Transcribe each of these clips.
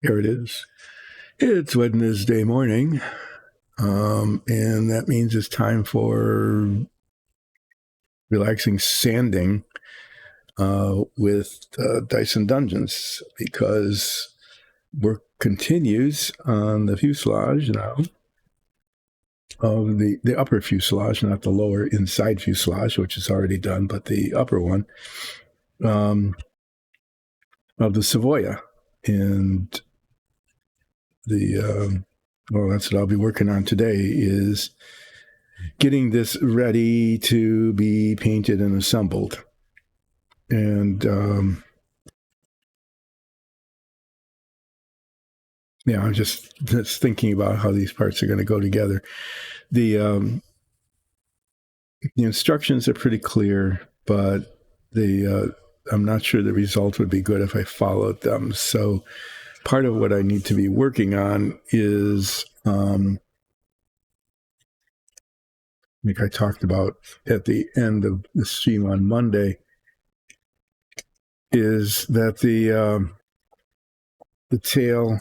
Here it is. It's Wednesday morning, and that means it's time for relaxing sanding with Dyson Dungeons, because work continues on the fuselage now of the upper fuselage, not the lower inside fuselage, which is already done, but the upper one of the Savoia. And that's what I'll be working on today, is getting this ready to be painted and assembled. And I'm just thinking about how these parts are going to go together. The instructions are pretty clear, but I'm not sure the result would be good if I followed them. So part of what I need to be working on is, like I talked about at the end of the stream on Monday, is that the tail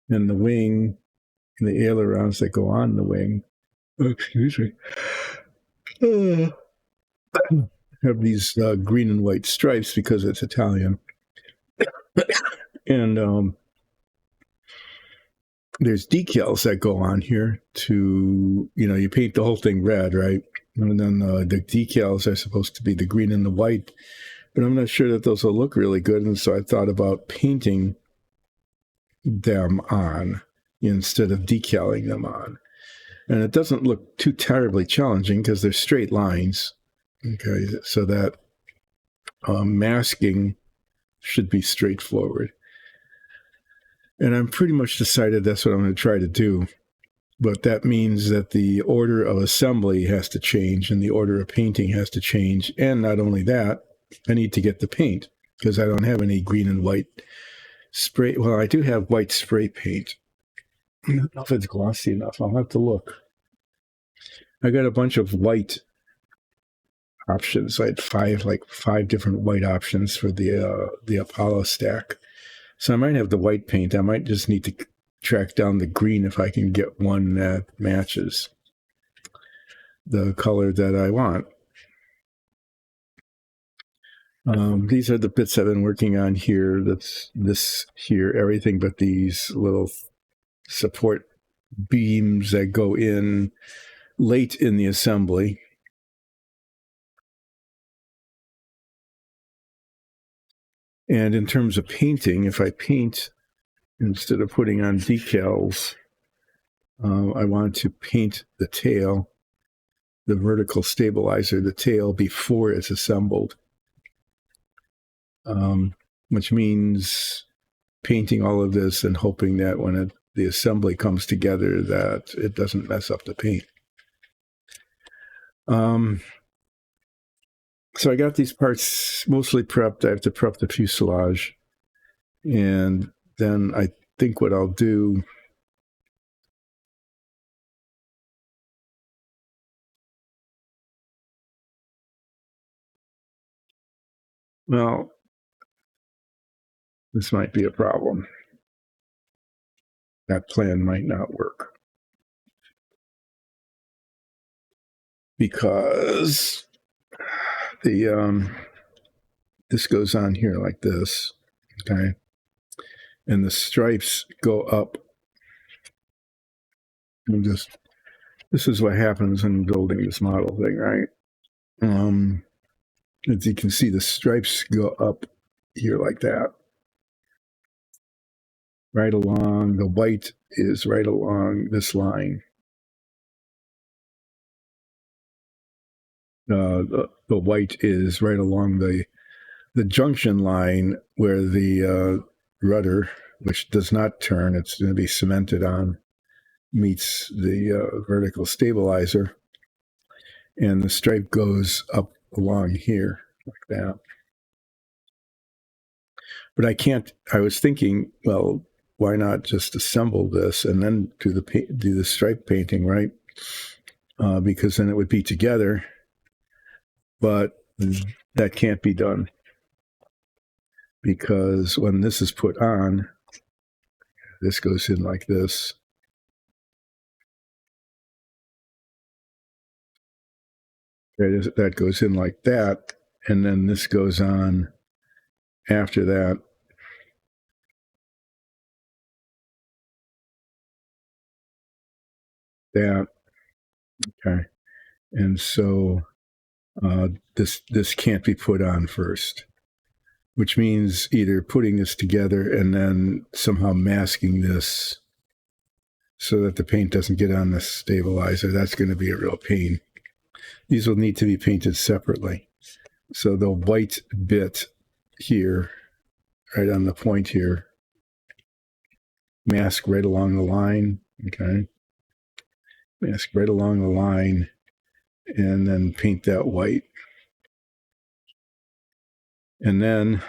and the wing and the ailerons that go on the wing, have these green and white stripes because it's Italian. And there's decals that go on here to, you paint the whole thing red, right? And then the decals are supposed to be the green and the white, but I'm not sure that those will look really good. And so I thought about painting them on instead of decaling them on. And it doesn't look too terribly challenging because they're straight lines. Okay, so that masking should be straightforward. And I'm pretty much decided that's what I'm going to try to do. But that means that the order of assembly has to change and the order of painting has to change. And not only that, I need to get the paint because I don't have any green and white spray. Well, I do have white spray paint. I don't know if it's glossy enough. I'll have to look. I got a bunch of white options. I had five different white options for the Apollo stack. So I might have the white paint. I might just need to track down the green if I can get one that matches the color that I want. These are the bits I've been working on here. That's this here, everything but these little support beams that go in late in the assembly. And in terms of painting, if I paint instead of putting on decals, I want to paint the tail, the vertical stabilizer, the tail, before it's assembled, which means painting all of this and hoping that when the assembly comes together that it doesn't mess up the paint. So I got these parts mostly prepped. I have to prep the fuselage. And then I think what I'll do, well, this might be a problem. That plan might not work. Because this goes on here like this, okay? And the stripes go up. And this is what happens when building this model thing, right? As you can see, the stripes go up here like that. Right along, the white is right along this line. The white is right along the junction line where the rudder, which does not turn, it's going to be cemented on, meets the vertical stabilizer. And the stripe goes up along here like that. But I was thinking, well, why not just assemble this and then do the stripe painting, right? Because then it would be together. But that can't be done. because when this is put on, this goes in like this. That goes in like that, and then this goes on after that. That, okay. And so this can't be put on first, which means either putting this together and then somehow masking this so that the paint doesn't get on the stabilizer. That's going to be a real pain. These will need to be painted separately. So the white bit here, right on the point here, mask right along the line, okay? Mask right along the line, and then paint that white. And then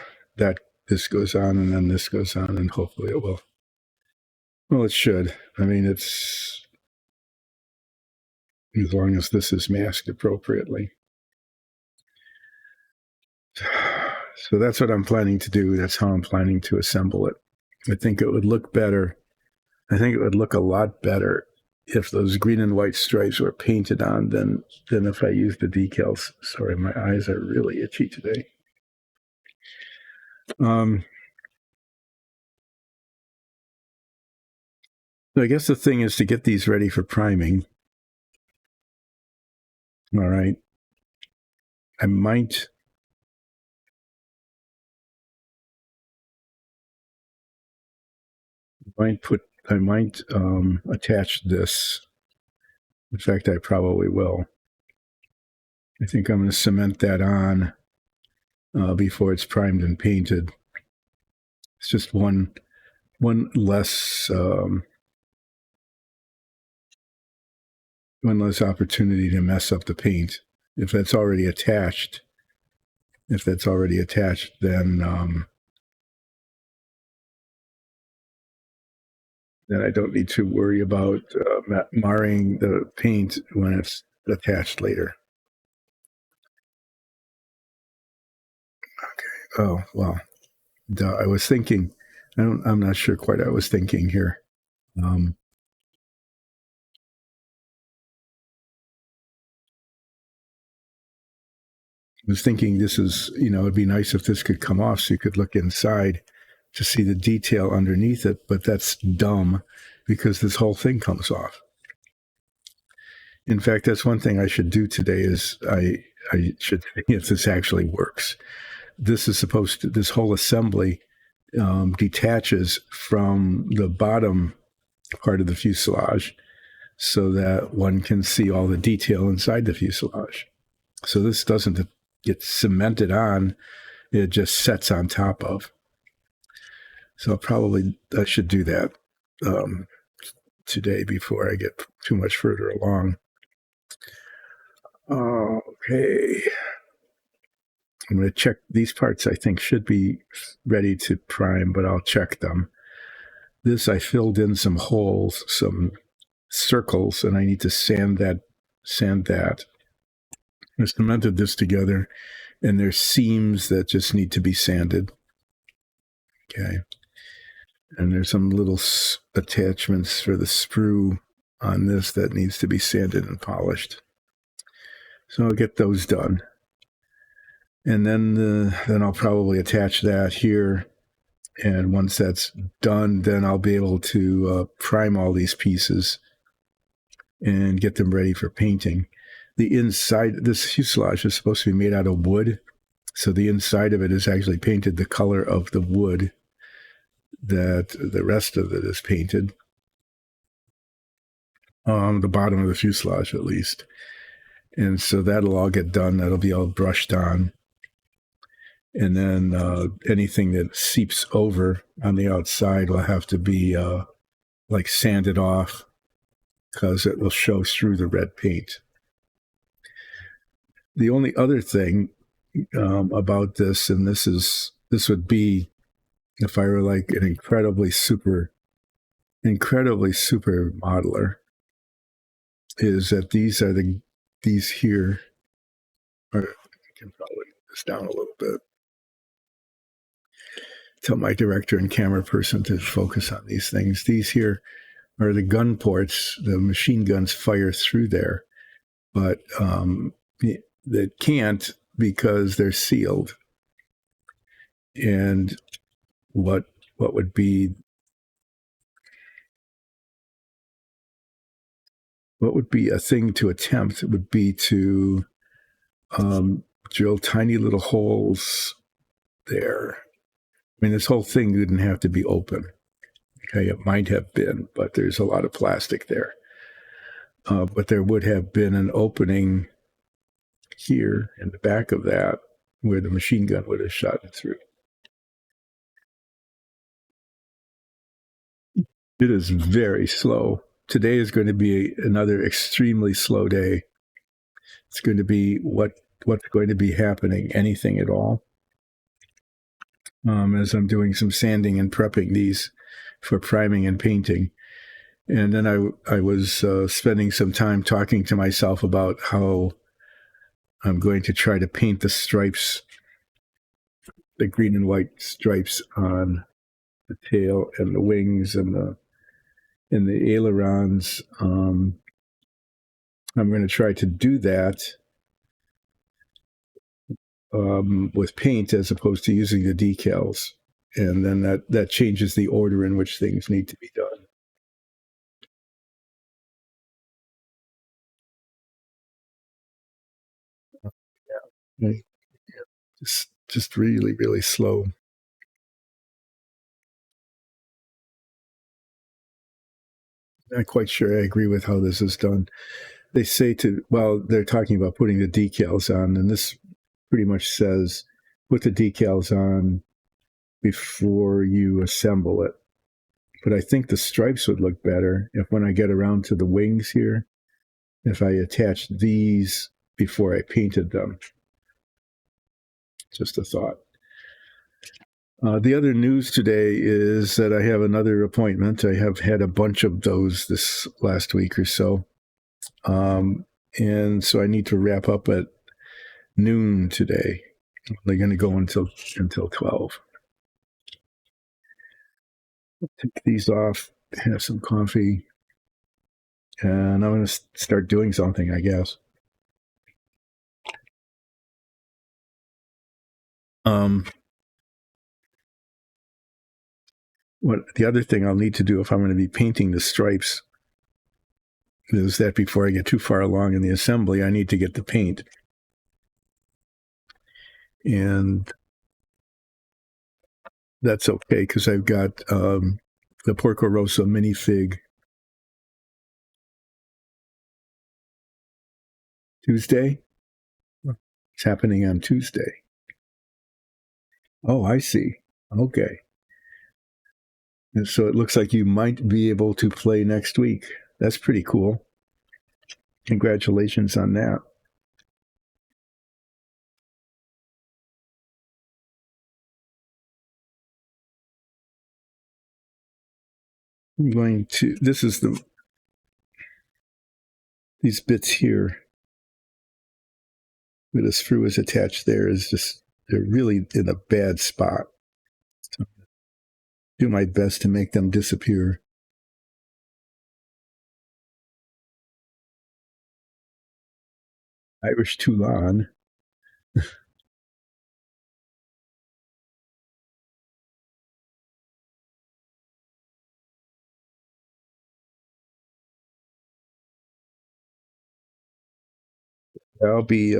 this goes on, and then this goes on, and hopefully it will. Well, it should. I mean, it's as long as this is masked appropriately. So that's what I'm planning to do. That's how I'm planning to assemble it. I think it would look better. I think it would look a lot better if those green and white stripes were painted on than if I used the decals. Sorry, my eyes are really itchy today. So I guess the thing is to get these ready for priming. All right. I might attach this. In fact, I probably will. I think I'm going to cement that on before it's primed and painted. It's just one less opportunity to mess up the paint. If that's already attached, then I don't need to worry about marring the paint when it's attached later. Okay. Oh, well, I was thinking, I'm not sure quite. I was thinking here. I was thinking this is, it'd be nice if this could come off so you could look inside to see the detail underneath it, but that's dumb because this whole thing comes off. In fact, that's one thing I should do today is I should see if this actually works. This whole assembly detaches from the bottom part of the fuselage so that one can see all the detail inside the fuselage. So this doesn't get cemented on, it just sets on top of. So I should do that today before I get too much further along. Okay. I'm going to check these parts. I think should be ready to prime, but I'll check them. This, I filled in some holes, some circles, and I need to sand that. I cemented this together, and there's seams that just need to be sanded. Okay. And there's some little attachments for the sprue on this that needs to be sanded and polished. So I'll get those done. And then I'll probably attach that here. And once that's done, then I'll be able to prime all these pieces and get them ready for painting. The inside, this fuselage is supposed to be made out of wood. So the inside of it is actually painted the color of the wood that the rest of it is painted. The bottom of the fuselage, at least. And so that'll all get done. That'll be all brushed on. And then anything that seeps over on the outside will have to be like sanded off because it will show through the red paint. The only other thing about this, and this would be if I were like an incredibly super modeler, is that these here are, I can probably move this down a little bit. tell my director and camera person to focus on these things. These here are the gun ports. The machine guns fire through there, but they can't because they're sealed. And what would be a thing to attempt would be to drill tiny little holes there. I mean, this whole thing didn't have to be open. Okay, it might have been, but there's a lot of plastic there. But there would have been an opening here in the back of that where the machine gun would have shot through. It is very slow. Today is going to be another extremely slow day. It's going to be what's going to be happening, anything at all. As I'm doing some sanding and prepping these for priming and painting. And then I was spending some time talking to myself about how I'm going to try to paint the stripes, the green and white stripes on the tail and the wings and the ailerons. I'm going to try to do that with paint as opposed to using the decals. And then that changes the order in which things need to be done. Yeah. Just really, really slow. Not quite sure I agree with how this is done. They say they're talking about putting the decals on, and this pretty much says put the decals on before you assemble it. But I think the stripes would look better if when I get around to the wings here, if I attached these before I painted them. Just a thought. The other news today is that I have another appointment. I have had a bunch of those this last week or so. And so I need to wrap up at noon today. They're going to go until 12. Take these off, have some coffee, and I'm going to start doing something, I guess. What the other thing I'll need to do if I'm going to be painting the stripes is that before I get too far along in the assembly, I need to get the paint. And that's okay because I've got the Porco Rosso minifig Tuesday. It's happening on Tuesday. Oh, I see. Okay. And so it looks like you might be able to play next week. That's pretty cool. Congratulations on that. I'm going to, these bits here where the screw is attached there they're really in a bad spot. So do my best to make them disappear. Irish Toulon. I'll be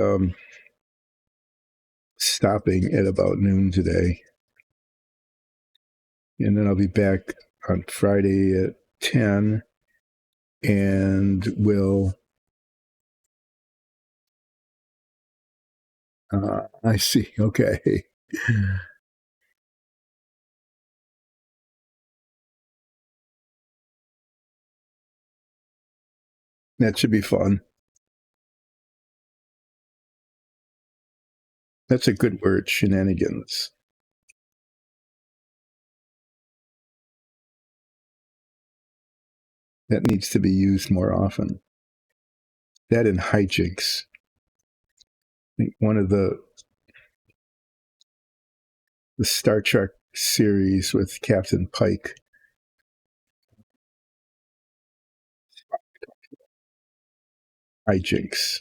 stopping at about noon today. And then I'll be back on Friday at 10 and will. I see. Okay. That should be fun. That's a good word, shenanigans. That needs to be used more often. That and hijinks. I think one of the Star Trek series with Captain Pike. Hijinks.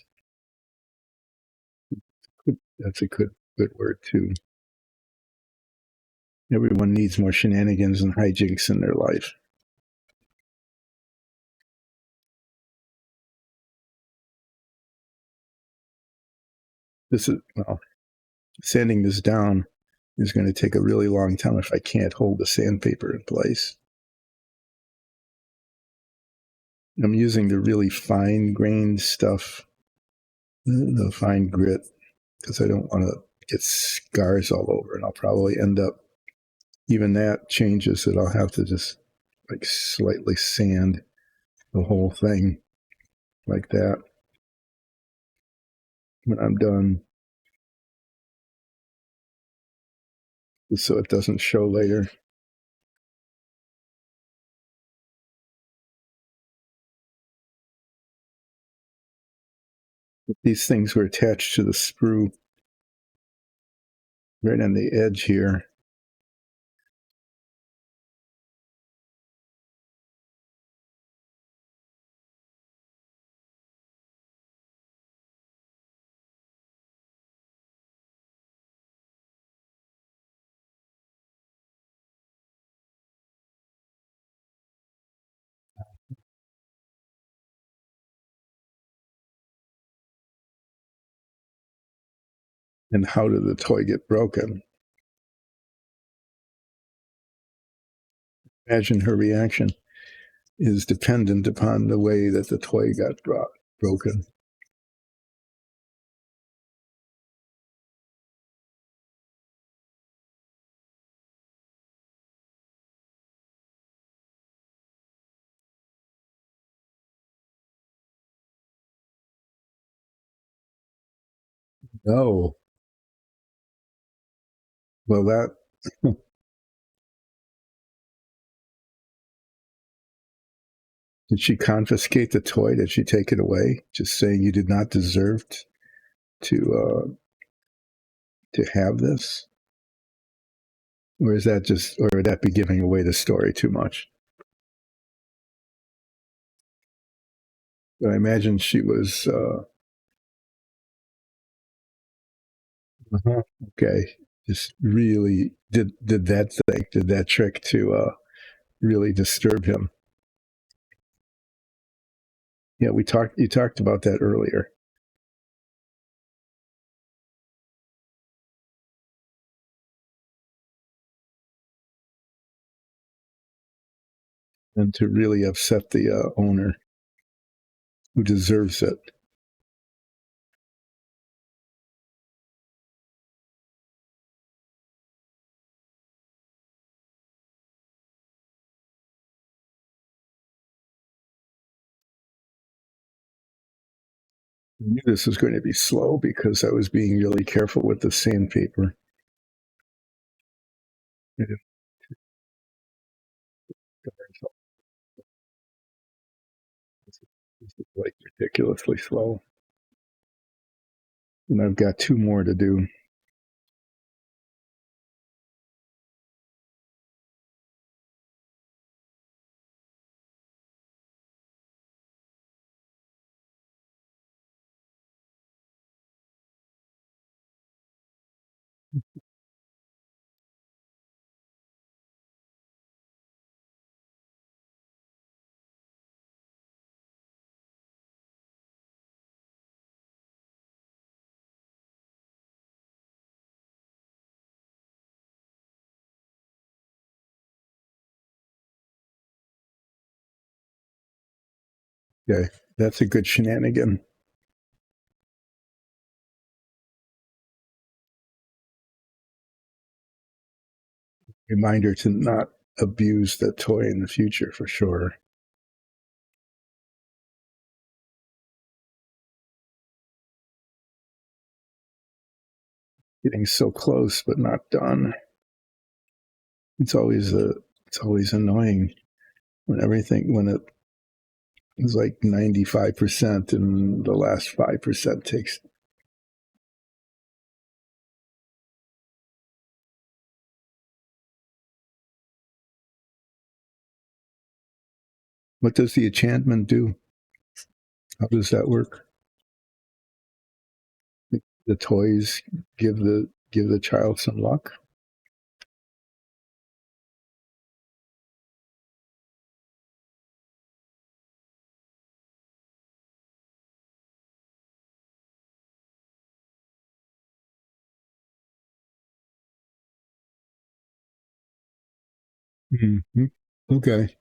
That's a good word too. Everyone needs more shenanigans and hijinks in their life. Sanding this down is going to take a really long time if I can't hold the sandpaper in place. I'm using the really fine grained stuff, the fine grit, because I don't want to get scars all over, and I'll probably end up, even that changes it. I'll have to just like slightly sand the whole thing like that when I'm done, so it doesn't show later. These things were attached to the sprue right on the edge here. And how did the toy get broken? Imagine her reaction is dependent upon the way that the toy got broken. Oh, well, that. Did she confiscate the toy? Did she take it away? Just saying you did not deserve to have this? Or is that just, or would that be giving away the story too much? But I imagine she was, okay, just really did that thing, did that trick to really disturb him. Yeah, you talked about that earlier. And to really upset the owner who deserves it. I knew this was going to be slow because I was being really careful with the sandpaper. This is like ridiculously slow. And I've got 2 more to do. Okay, that's a good shenanigan. Reminder to not abuse the toy in the future for sure. Getting so close but not done. It's always annoying when it is like 95% and the last 5% takes. What does the enchantment do? How does that work? The toys give the child some luck. Mm-hmm. Okay.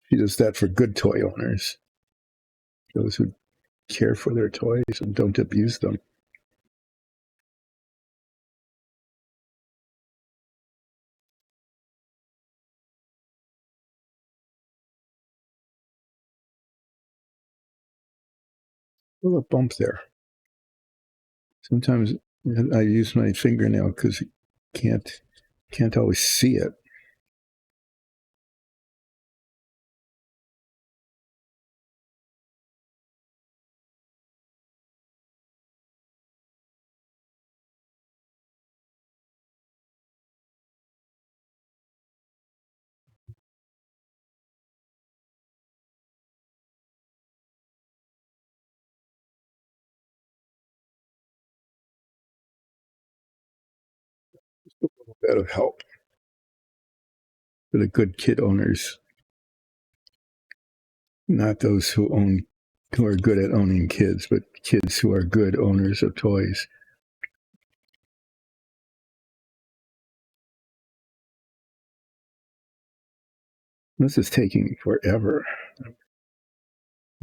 She does that for good toy owners, those who care for their toys and don't abuse them. A little bump there. Sometimes I use my fingernail because you can't always see it. Just a little bit of help for the good kid owners, not those who are good at owning kids, but kids who are good owners of toys. This is taking forever.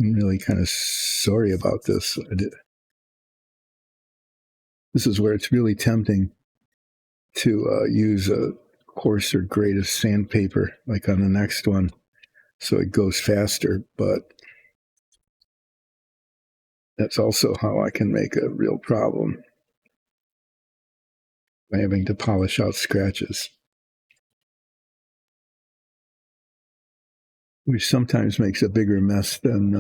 I'm really kind of sorry about this. This is where it's really tempting to use a coarser grade of sandpaper, like on the next one, so it goes faster. But that's also how I can make a real problem by having to polish out scratches, which sometimes makes a bigger mess than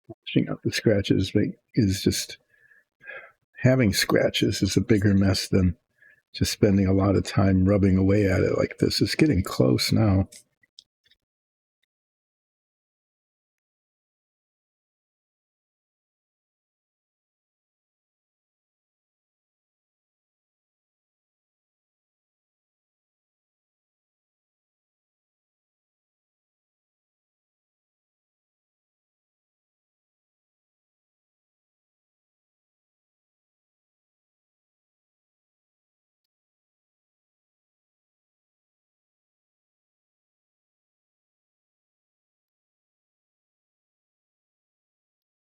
polishing out the scratches. Is just having scratches is a bigger mess than just spending a lot of time rubbing away at it like this. It's getting close now.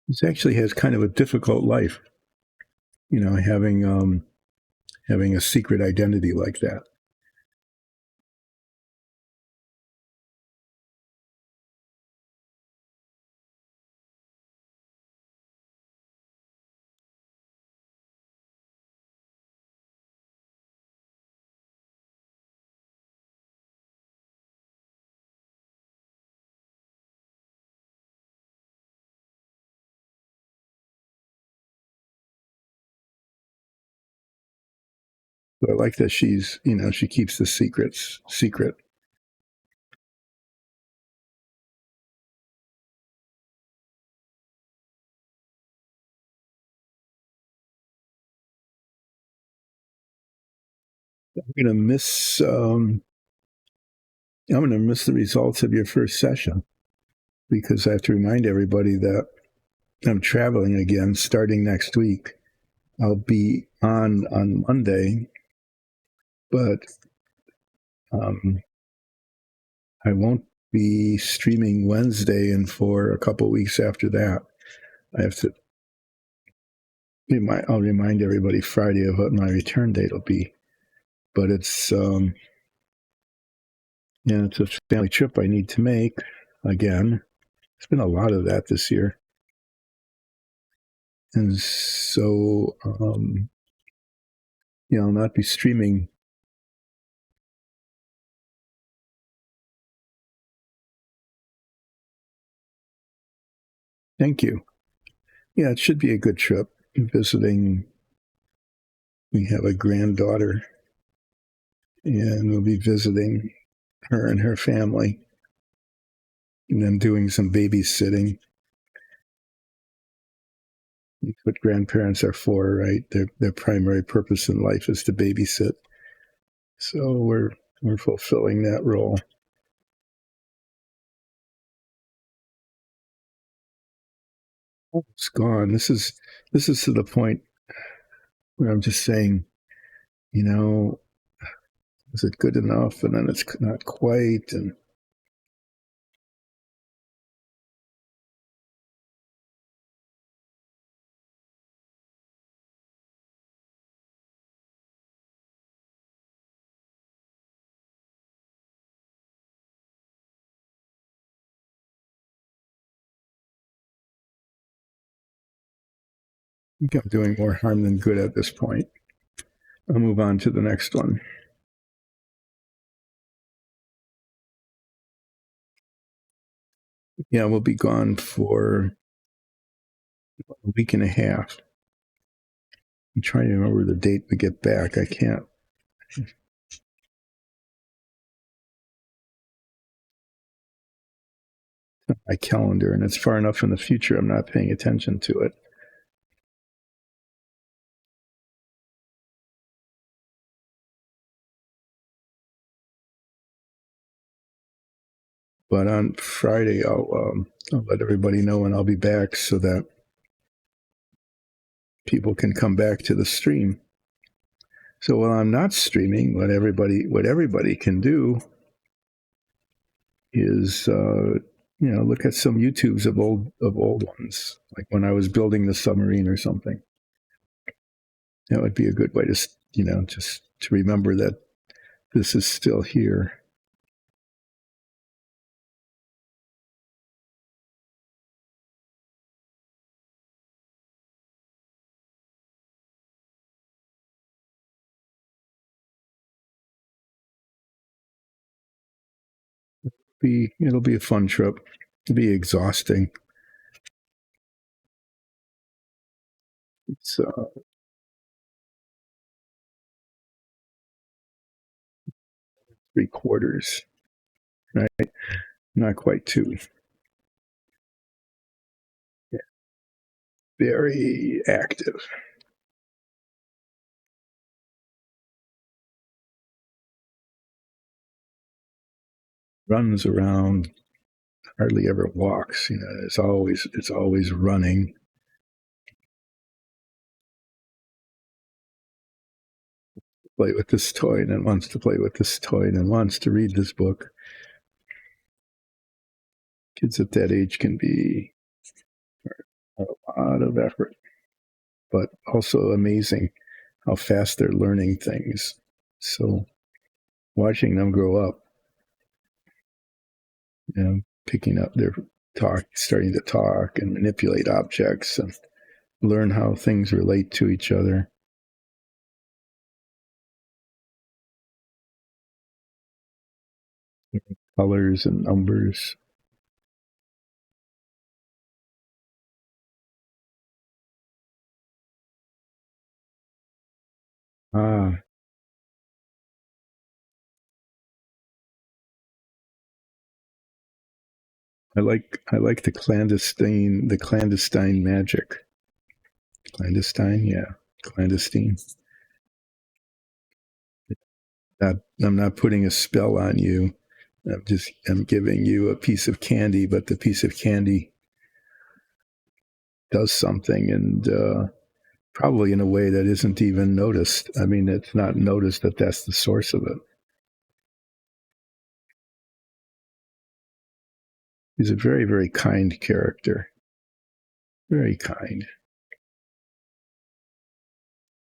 This actually has kind of a difficult life, having a secret identity like that. So I like that she keeps the secrets secret. I'm gonna miss. I'm gonna miss the results of your first session because I have to remind everybody that I'm traveling again starting next week. I'll be on Monday, but um, I won't be streaming Wednesday, and for a couple of weeks after that, I have to. I'll remind everybody Friday of what my return date will be. But it's it's a family trip I need to make again. It's been a lot of that this year, and so I'll not be streaming. Thank you. Yeah, it should be a good trip. Visiting, we have a granddaughter, and we'll be visiting her and her family, and then doing some babysitting. That's what grandparents are for, right? Their primary purpose in life is to babysit. So we're fulfilling that role. Oh, it's gone. This is to the point where I'm just saying, you know, is it good enough? And then it's not quite. And I think I'm doing more harm than good at this point. I'll move on to the next one. Yeah, we'll be gone for a week and a half. I'm trying to remember the date we get back. I can't. My calendar, and it's far enough in the future. I'm not paying attention to it. But on Friday, I'll let everybody know when I'll be back so that people can come back to the stream. So while I'm not streaming, what everybody can do is look at some YouTubes of old ones, like when I was building the submarine or something. That would be a good way to just to remember that this is still here. It'll be a fun trip. It'll be exhausting. It's 3/4, right? Not quite 2. Yeah. Very active. Runs around, hardly ever walks. It's always running. Play with this toy and then wants to play with this toy and then wants to read this book. Kids at that age can be a lot of effort, but also amazing how fast they're learning things. So watching them grow up, picking up their talk, starting to talk and manipulate objects and learn how things relate to each other. Colors and numbers. Ah, I like the clandestine magic. Clandestine, yeah, clandestine. I'm not putting a spell on you. I'm giving you a piece of candy, but the piece of candy does something, and probably in a way that isn't even noticed. I mean, it's not noticed that that's the source of it. He's a very, very kind character. Very kind.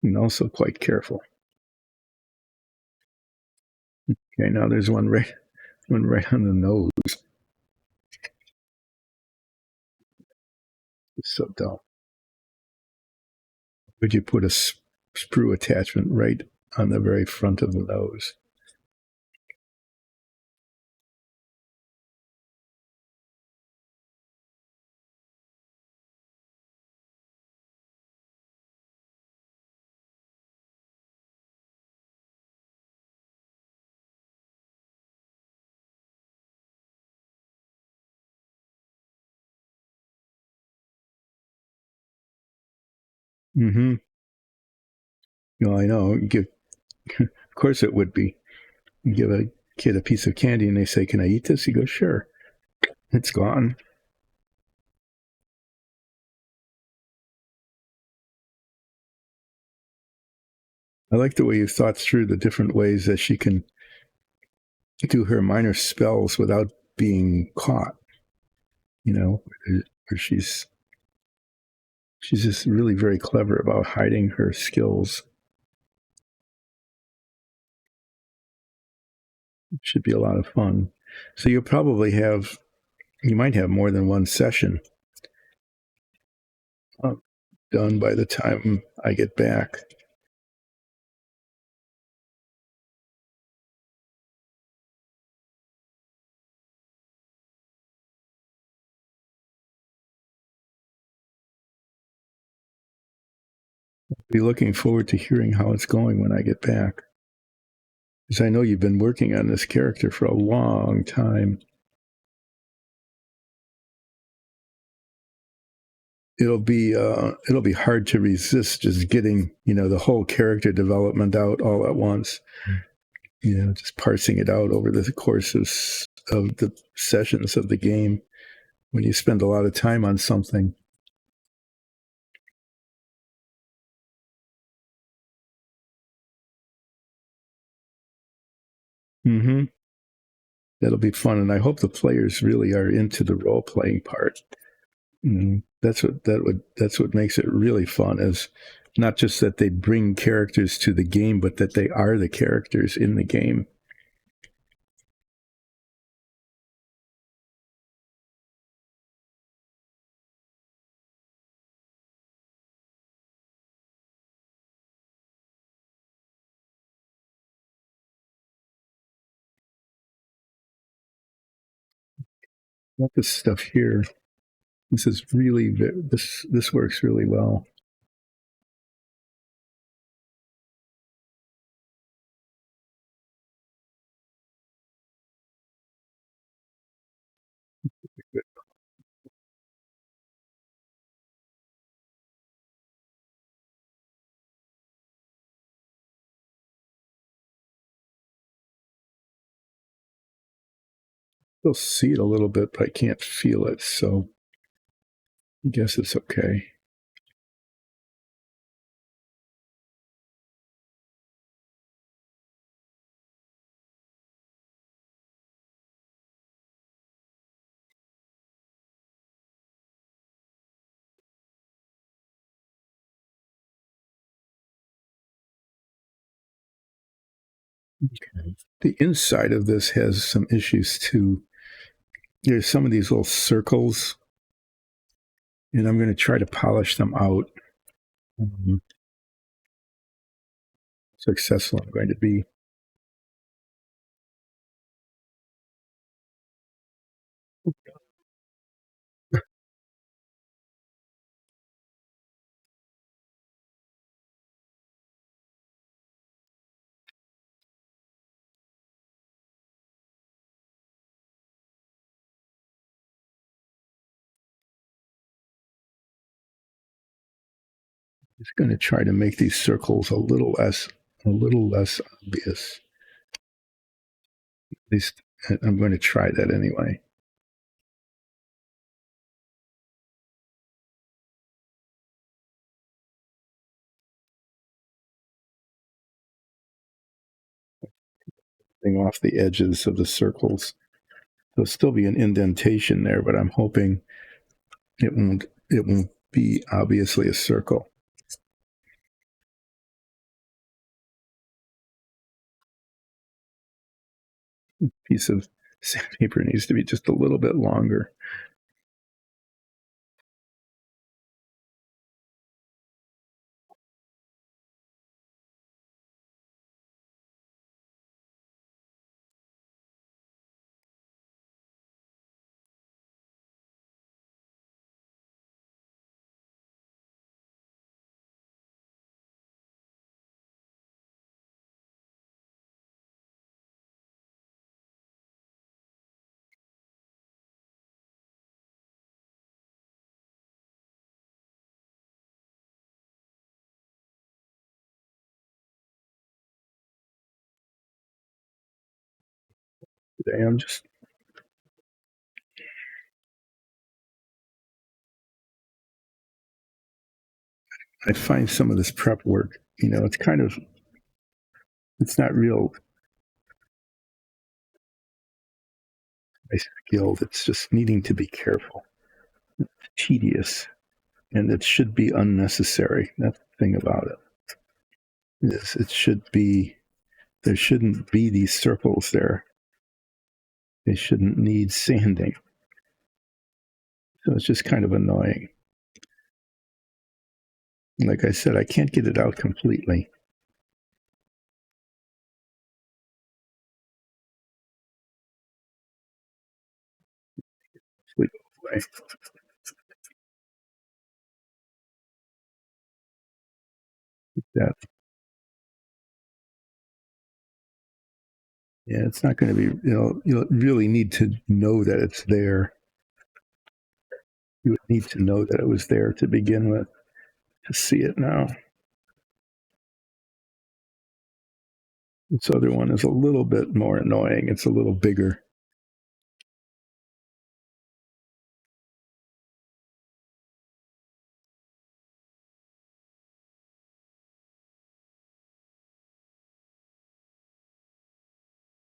And also quite careful. Okay, now there's one right on the nose. It's so dumb. Would you put a sprue attachment right on the very front of the nose? Mm-hmm. Well, I know. Of course it would be. You give a kid a piece of candy and they say, "Can I eat this?" You go, "Sure." It's gone. I like the way you thought through the different ways that she can do her minor spells without being caught. You know, where she's just really very clever about hiding her skills. It should be a lot of fun. So you might have more than one session uh, done by the time I get back. Be looking forward to hearing how it's going when I get back. Because I know you've been working on this character for a long time. It'll be hard to resist just getting the whole character development out all at once. Just parsing it out over the course of the sessions of the game when you spend a lot of time on something. Mm-hmm. That'll be fun, and I hope the players really are into the role playing part. That's what makes it really fun. Is not just that they bring characters to the game, but that they are the characters in the game. Got this stuff here. This works really well. Still see it a little bit, but I can't feel it, so I guess it's okay. Okay. The inside of this has some issues too. There's some of these little circles, and I'm going to try to polish them out. Um, Successful I'm going to be. Just going to try to make these circles a little less obvious. At least I'm going to try that anyway. Off the edges of the circles. There'll still be an indentation there, but I'm hoping it won't be obviously a circle. Piece of sandpaper needs to be just a little bit longer. today. I find some of this prep work, it's not real skilled. It's just needing to be careful. It's tedious, and it should be unnecessary. That's the thing about it. It should be, there shouldn't be these circles there. They shouldn't need sanding. So it's just kind of annoying. Like I said, I can't get it out completely. Sleep away. That, yeah, it's not going to be, you'll really need to know that it's there. You would need to know that it was there to begin with to see it now. This other one is a little bit more annoying. It's a little bigger.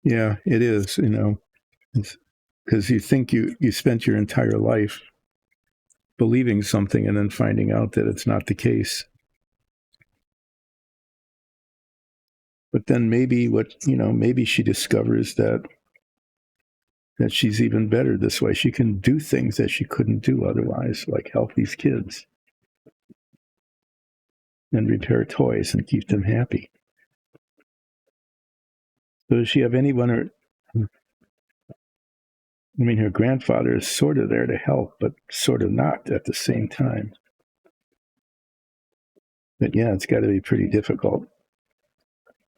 Yeah, it is, because you think you spent your entire life believing something and then finding out that it's not the case. But then maybe she discovers that she's even better this way. She can do things that she couldn't do otherwise, like help these kids and repair toys and keep them happy. So does she have anyone? Her grandfather is sort of there to help, but sort of not at the same time. But yeah, it's got to be pretty difficult.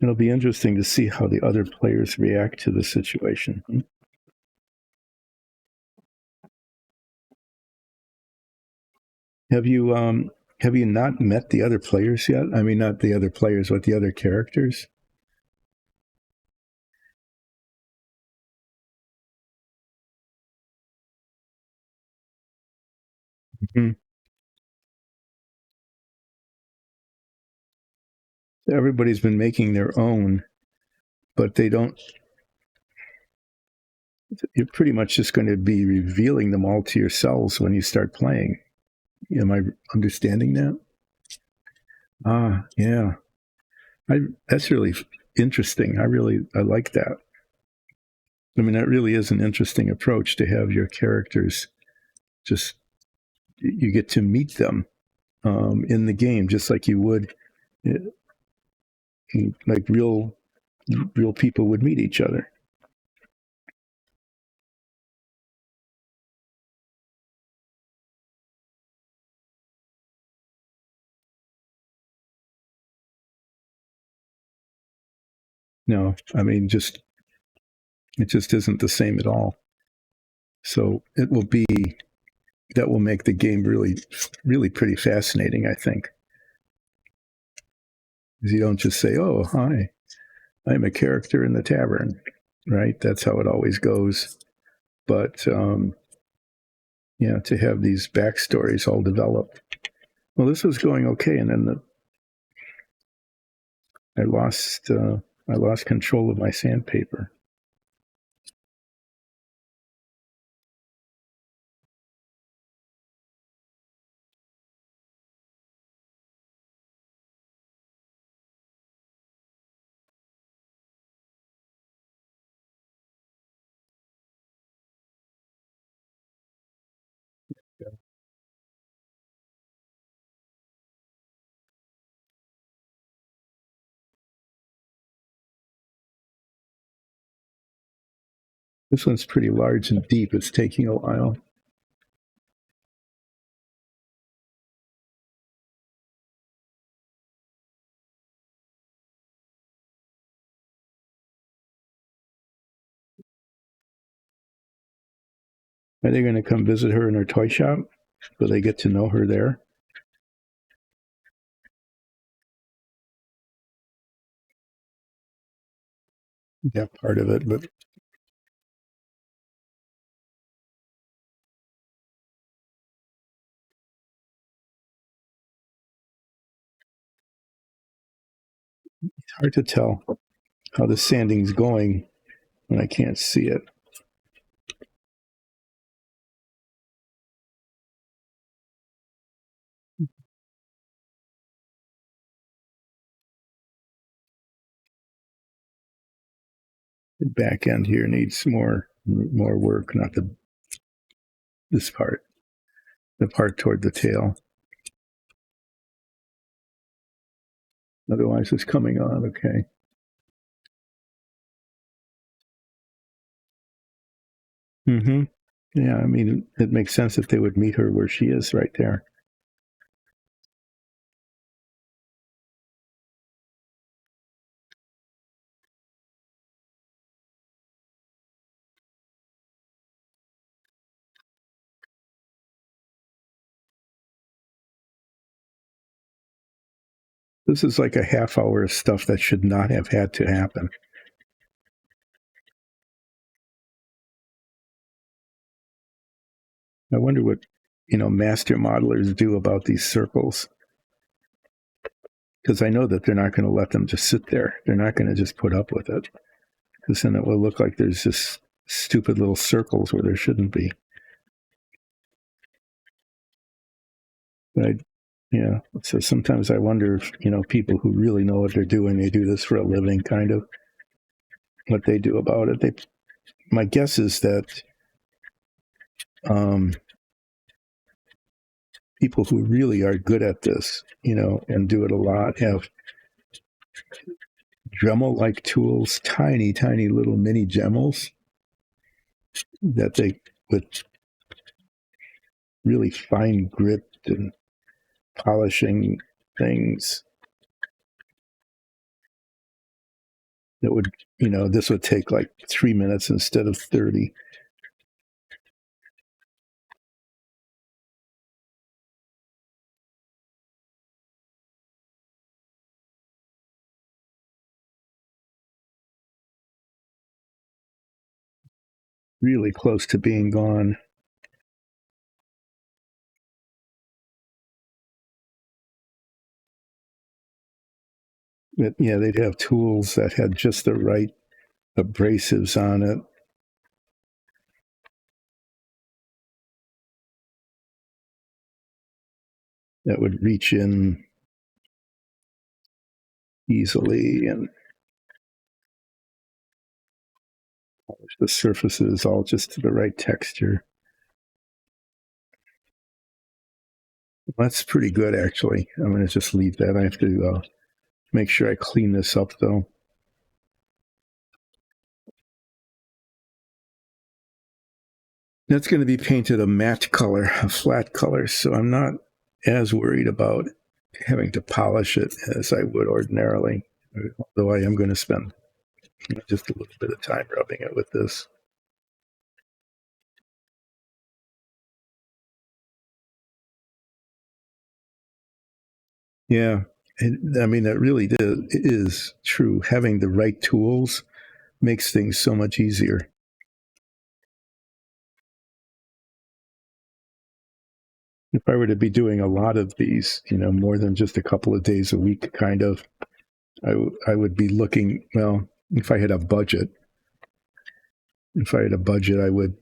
It'll be interesting to see how the other players react to the situation. Have you not met the other players yet? I mean, not the other players, but the other characters. Mm-hmm. Everybody's been making their own, but they don't. You're pretty much just going to be revealing them all to yourselves when you start playing. Am I understanding that? Ah, yeah. That's really interesting. I like that. I mean, that really is an interesting approach to have your characters just, you get to meet them in the game, just like you would, like real people would meet each other. No, I mean, it just isn't the same at all. So that will make the game really pretty fascinating, I think. Because you don't just say, "Oh, hi, I'm a character in the tavern," right? That's how it always goes. But yeah, to have these backstories all developed. Well, this was going okay, and then I lost control of my sandpaper. This one's pretty large and deep. It's taking a while. Are they going to come visit her in her toy shop? Will they get to know her there? That part of it, but It's hard to tell how the sanding's going when I can't see it. The back end here needs more work, not this part, the part toward the tail. Otherwise, it's coming on okay. Mm-hmm. Yeah, I mean, it makes sense if they would meet her where she is right there. This is like a half hour of stuff that should not have had to happen. I wonder what, master modelers do about these circles. Because I know that they're not going to let them just sit there. They're not going to just put up with it. Because then it will look like there's just stupid little circles where there shouldn't be. But so sometimes I wonder if, people who really know what they're doing, they do this for a living, kind of, what they do about it. My guess is that people who really are good at this, and do it a lot, have Dremel-like tools, tiny, tiny little mini Dremels that they, with really fine grit and polishing things, that would, this would take like 3 minutes instead of 30. Really close to being gone. But yeah, they'd have tools that had just the right abrasives on it. That would reach in easily and polish the surfaces all just to the right texture. That's pretty good, actually. I'm going to just leave that. I have to make sure I clean this up, though. That's going to be painted a matte color, a flat color, so I'm not as worried about having to polish it as I would ordinarily, although I am going to spend just a little bit of time rubbing it with this. Yeah, I mean, that really is true. Having the right tools makes things so much easier. If I were to be doing a lot of these, more than just a couple of days a week, kind of, I would be looking, well, if I had a budget, I would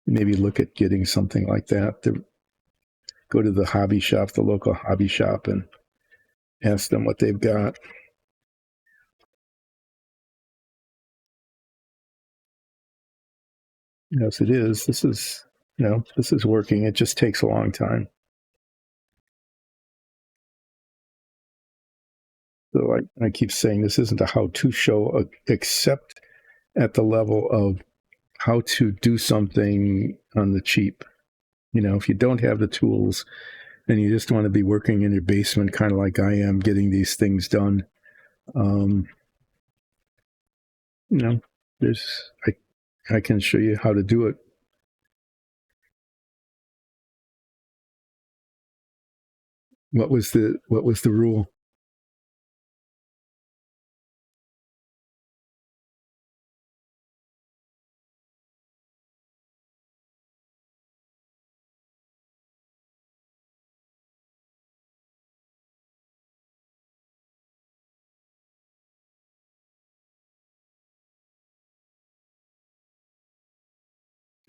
maybe look at getting something like that, to go to the hobby shop, the local hobby shop, and ask them what they've got. Yes, it is. This is working. It just takes a long time. So I keep saying this isn't a how-to show, except at the level of how to do something on the cheap. If you don't have the tools and you just want to be working in your basement, kind of like I am, getting these things done, there's I can show you how to do it. What was the rule?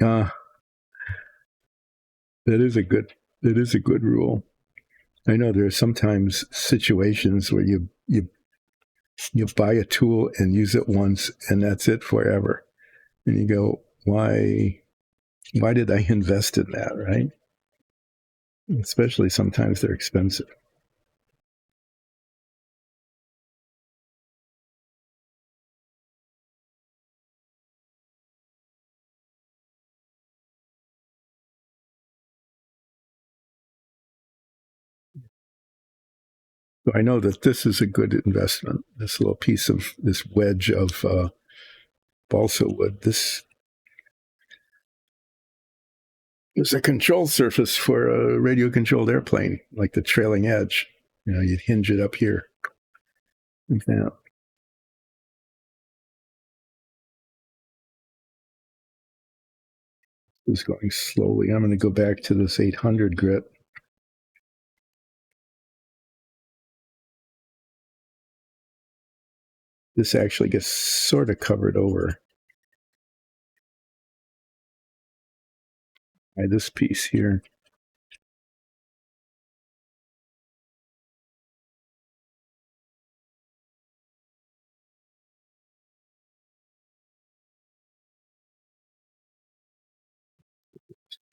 Uh, that is a good rule. I know there are sometimes situations where you buy a tool and use it once and that's it forever. And you go, why did I invest in that, right? Especially sometimes they're expensive. So I know that this is a good investment. This little piece of this wedge of balsa wood. This is a control surface for a radio controlled airplane, like the trailing edge. You'd hinge it up here. Like that. This is going slowly. I'm going to go back to this 800 grit. This actually gets sort of covered over by this piece here.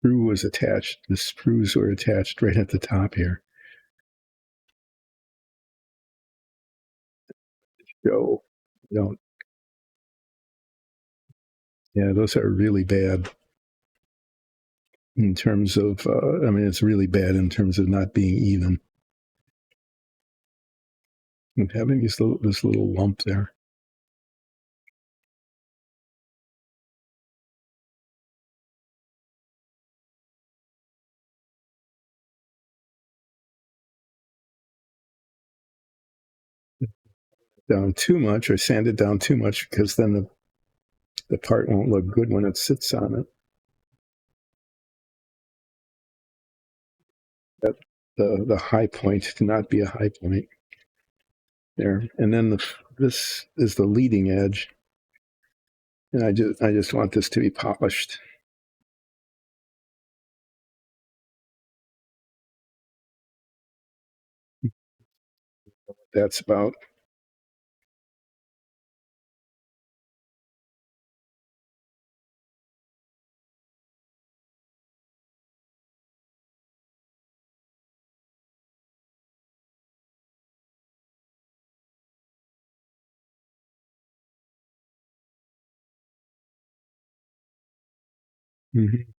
Screw was attached. The screws were attached right at the top here. So, don't. Yeah, those are really bad in terms of. It's really bad in terms of not being even. And having this little lump there. Down too much or sand it down too much because then the part won't look good when it sits on it. That the high point to not be a high point there, and then this is the leading edge, and I just want this to be polished. That's about. Mm-hmm.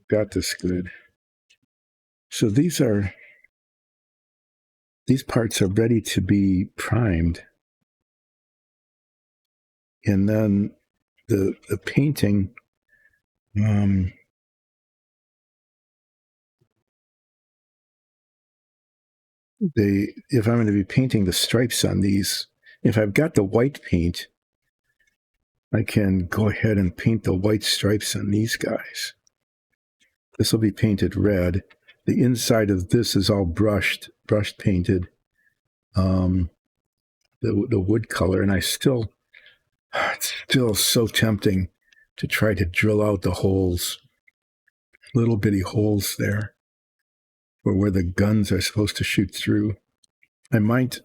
Got this good. So these parts are ready to be primed, and then the painting. If I'm going to be painting the stripes on these, if I've got the white paint, I can go ahead and paint the white stripes on these guys. This will be painted red. The inside of this is all brushed painted, the wood color, and it's still so tempting to try to drill out the holes, little bitty holes there, or where the guns are supposed to shoot through. I might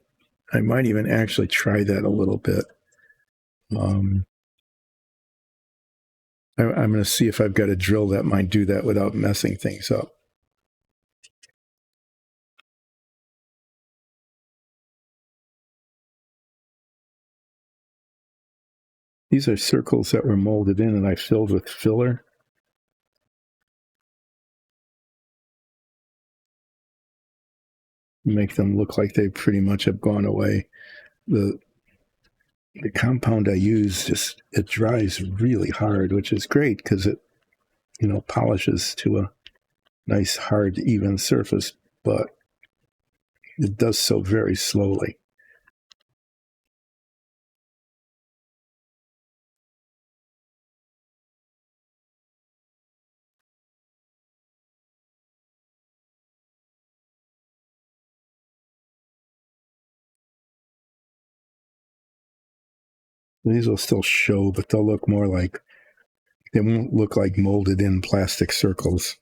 even actually try that a little bit. I'm going to see if I've got a drill that might do that without messing things up. These are circles that were molded in and I filled with filler. Make them look like they pretty much have gone away. The compound I use it dries really hard, which is great because it polishes to a nice hard even surface, but it does so very slowly. These will still show, but they'll look more like, they won't look like molded in plastic circles.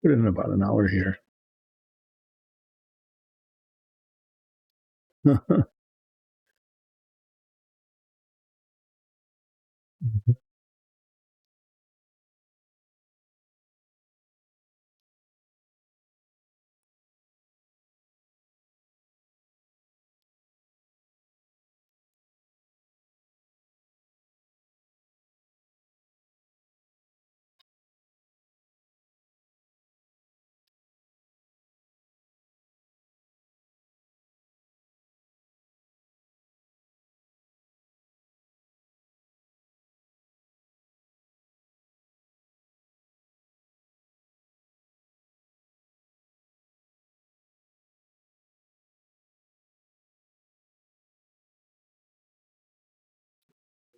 Put it in about an hour here.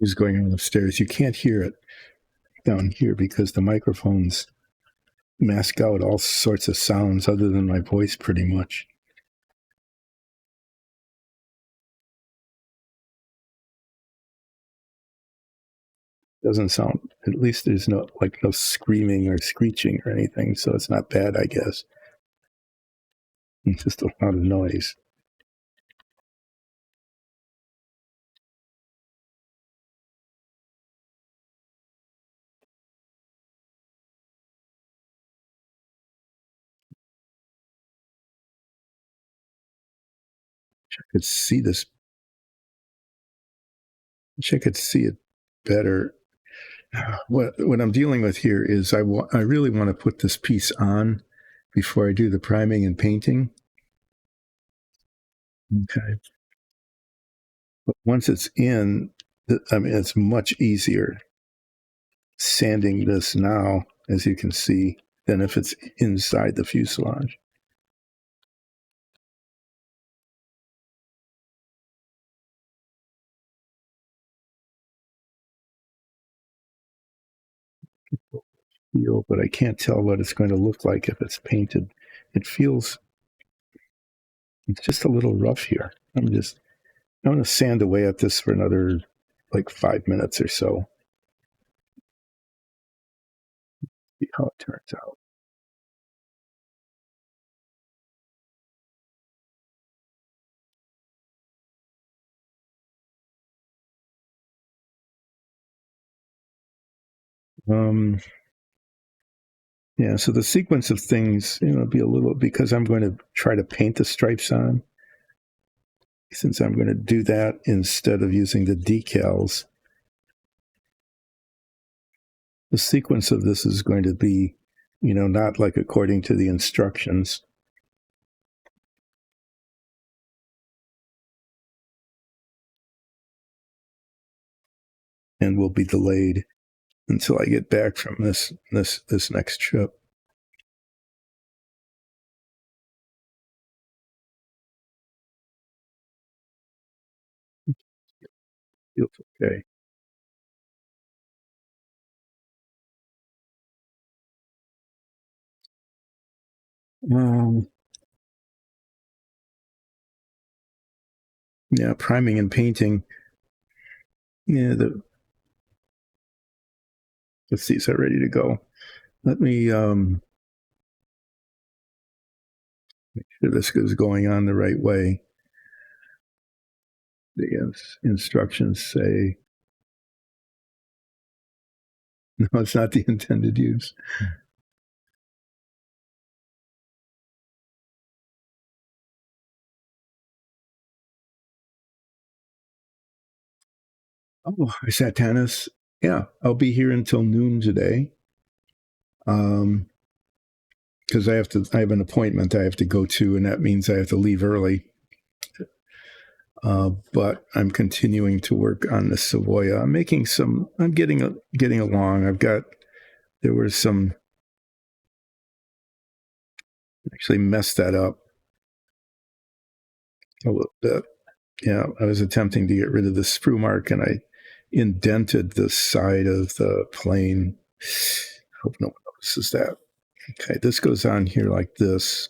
He's going on the stairs. You can't hear it down here because the microphones mask out all sorts of sounds other than my voice pretty much. Doesn't sound, at least there's no screaming or screeching or anything, so it's not bad, I guess. It's just a lot of noise. I could see this. Wish I could see it better. What I'm dealing with here is I really want to put this piece on before I do the priming and painting. Okay. But once it's in, I mean, it's much easier sanding this now, as you can see, than if it's inside the fuselage. But I can't tell what it's going to look like if it's painted. It feels, it's just a little rough here. I'm going to sand away at this for another 5 minutes or so. See how it turns out. Yeah, so the sequence of things, be a little, because I'm going to try to paint the stripes on. Since I'm going to do that instead of using the decals, the sequence of this is going to be, not according to the instructions. And will be delayed until I get back from this next trip. Feels okay. Yeah, priming and painting. Yeah, let's see, is that ready to go? Let me make sure this is going on the right way. The instructions say, no, it's not the intended use. Oh, I sat tennis. Yeah, I'll be here until noon today. Because I have an appointment I have to go to, and that means I have to leave early. But I'm continuing to work on the Savoia. I'm getting along. There were some Actually messed that up a little bit. Yeah, I was attempting to get rid of the sprue mark and I indented the side of the plane. Hope no one notices that. Okay, this goes on here like this.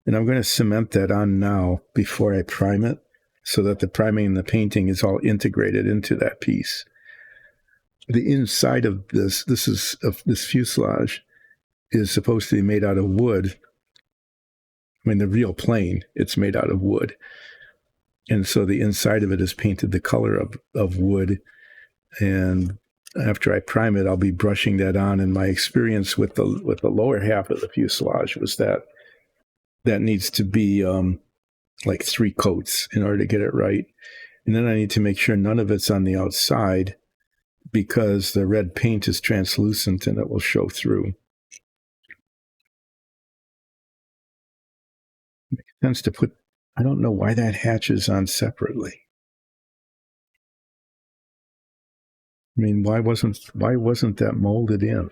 And I'm going to cement that on now before I prime it so that the priming and the painting is all integrated into that piece. The inside of this fuselage is supposed to be made out of wood. I mean, the real plane, it's made out of wood. And so the inside of it is painted the color of wood. And after I prime it, I'll be brushing that on. And my experience with the lower half of the fuselage was that needs to be like 3 coats in order to get it right. And then I need to make sure none of it's on the outside because the red paint is translucent and it will show through. It makes sense to put, I don't know why that hatch is on separately. I mean, why wasn't that molded in?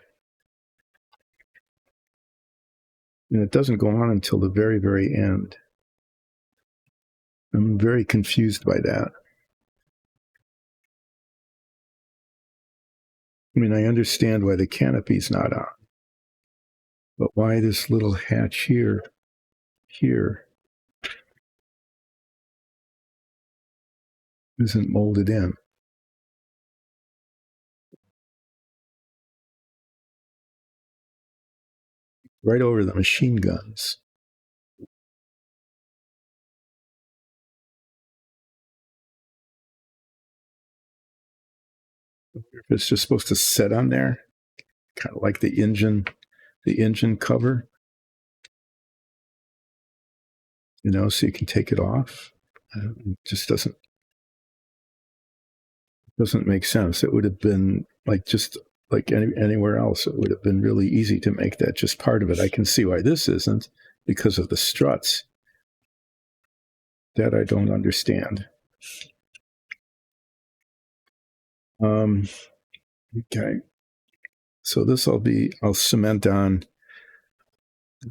And it doesn't go on until the very, very end. I'm very confused by that. I mean, I understand why the canopy's not on, but why this little hatch here isn't molded in? Right over the machine guns. If it's just supposed to sit on there, kind of like the engine cover, you know, so you can take it off. It just doesn't make sense. It would have been like just like anywhere else. It would have been really easy to make that just part of it. I can see why this isn't because of the struts. That I don't understand. Okay. So this I'll cement on.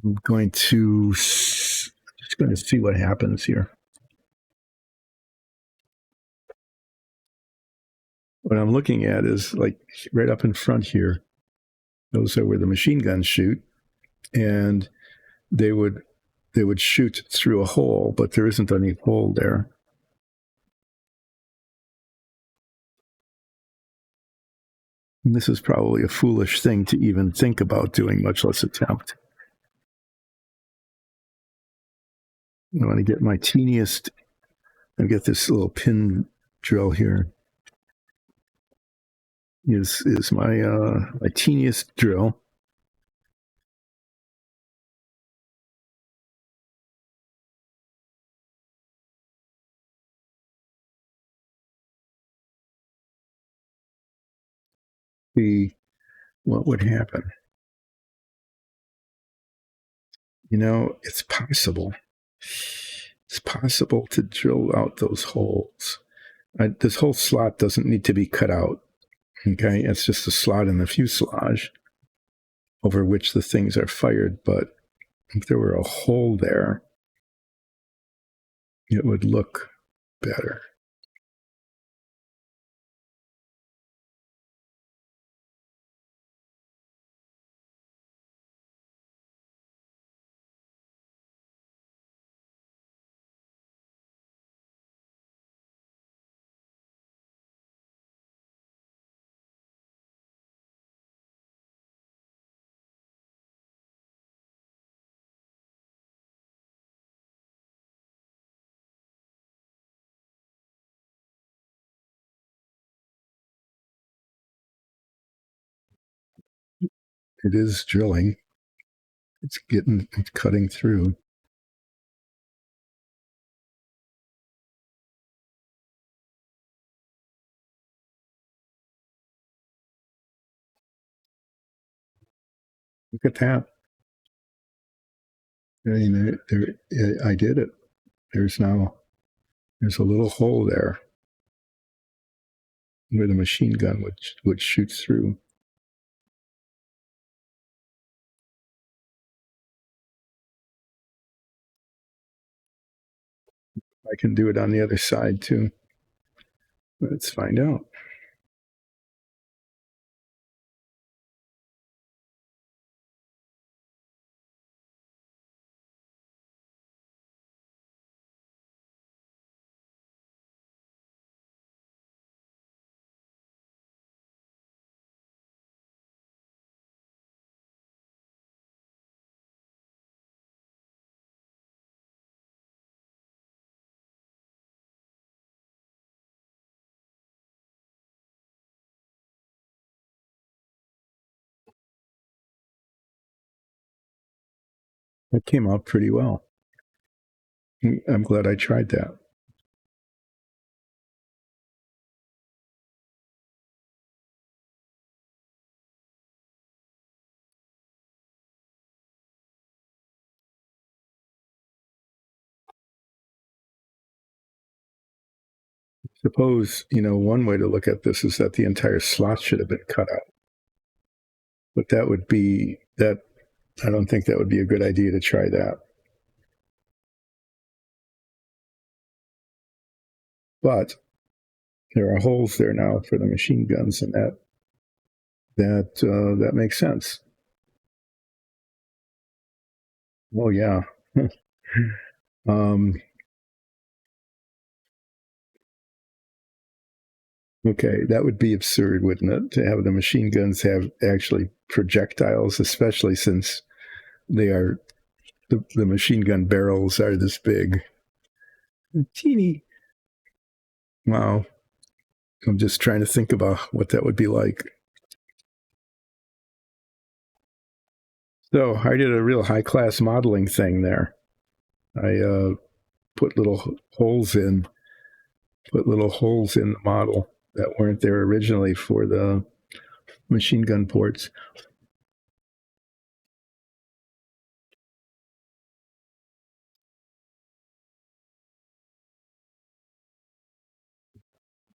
I'm going to just going to see what happens here. What I'm looking at is like right up in front here. Those are where the machine guns shoot, and they would shoot through a hole, but there isn't any hole there. And this is probably a foolish thing to even think about doing, much less attempt. I want to get my teeniest. I've got this little pin drill here. Is my teeniest drill. See what would happen. You know, it's possible. It's possible to drill out those holes. This whole slot doesn't need to be cut out. Okay, it's just a slot in the fuselage over which the things are fired. But if there were a hole there, it would look better. It is drilling. It's cutting through. Look at that. I mean, I did it. There's a little hole there where the machine gun would shoot through. I can do it on the other side too. Let's find out. It came out pretty well. I'm glad I tried that. Suppose, one way to look at this is that the entire slot should have been cut out. But that would be that. I don't think that would be a good idea to try that. But there are holes there now for the machine guns, and that makes sense. Oh yeah. Okay, that would be absurd, wouldn't it, to have the machine guns have actually projectiles, especially since they are the machine gun barrels are this big. Teeny. Wow. I'm just trying to think about what that would be like. So I did a real high class modeling thing there. I put little holes in the model that weren't there originally for the machine gun ports.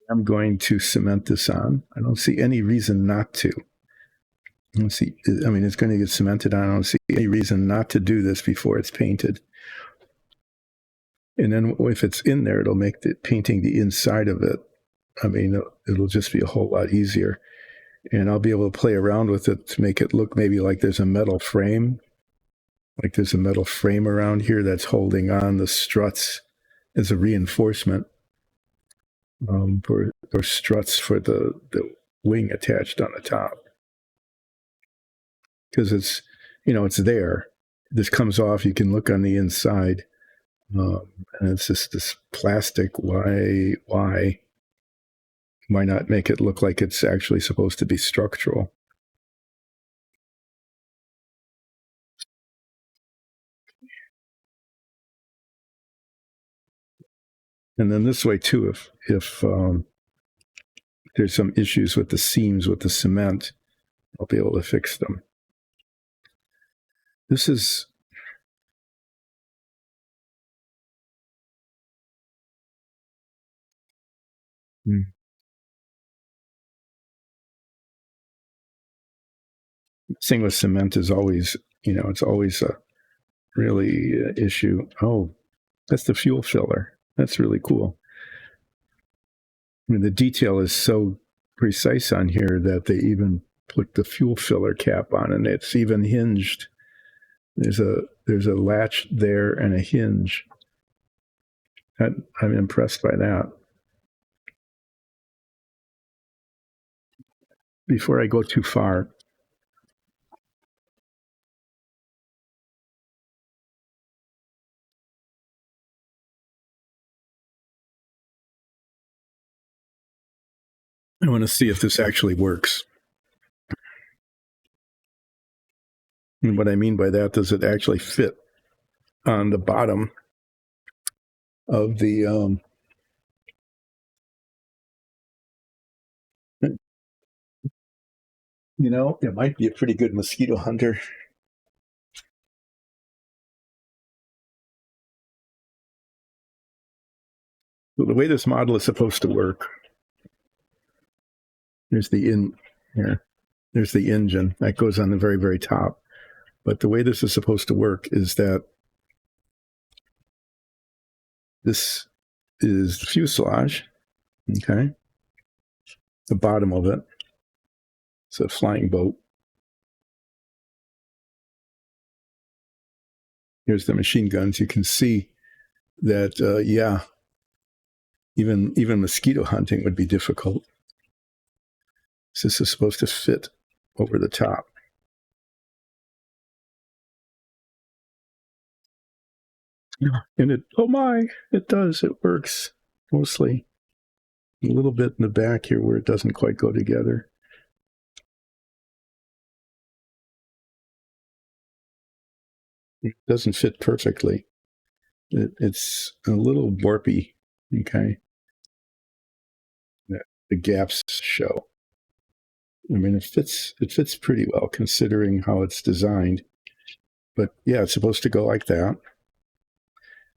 I'm going to cement this on. I don't see any reason not to. I don't see. I mean, it's going to get cemented on. I don't see any reason not to do this before it's painted. And then if it's in there, it'll make painting the inside of it. I mean, it'll just be a whole lot easier. And I'll be able to play around with it to make it look maybe like there's a metal frame. Like there's a metal frame around here that's holding on the struts as a reinforcement for struts for the wing attached on the top. Because it's there. This comes off. You can look on the inside, and it's just this plastic. Why not make it look like it's actually supposed to be structural? And then this way too, if there's some issues with the seams with the cement, I'll be able to fix them. This is thing with cement is always, it's always a really issue. Oh, that's the fuel filler. That's really cool. I mean, the detail is so precise on here that they even put the fuel filler cap on, and it's even hinged. There's a latch there and a hinge. I'm impressed by that. Before I go too far, I want to see if this actually works. And what I mean by that, does it actually fit on the bottom of the it might be a pretty good mosquito hunter. So the way this model is supposed to work, there's the engine that goes on the very, very top. But the way this is supposed to work is that this is the fuselage. Okay. The bottom of it. It's a flying boat. Here's the machine guns. You can see that, even mosquito hunting would be difficult. So this is supposed to fit over the top. And it does. It works mostly. A little bit in the back here where it doesn't quite go together. It doesn't fit perfectly. It's a little warpy. Okay. The gaps show. I mean, it fits pretty well considering how it's designed. But yeah, it's supposed to go like that.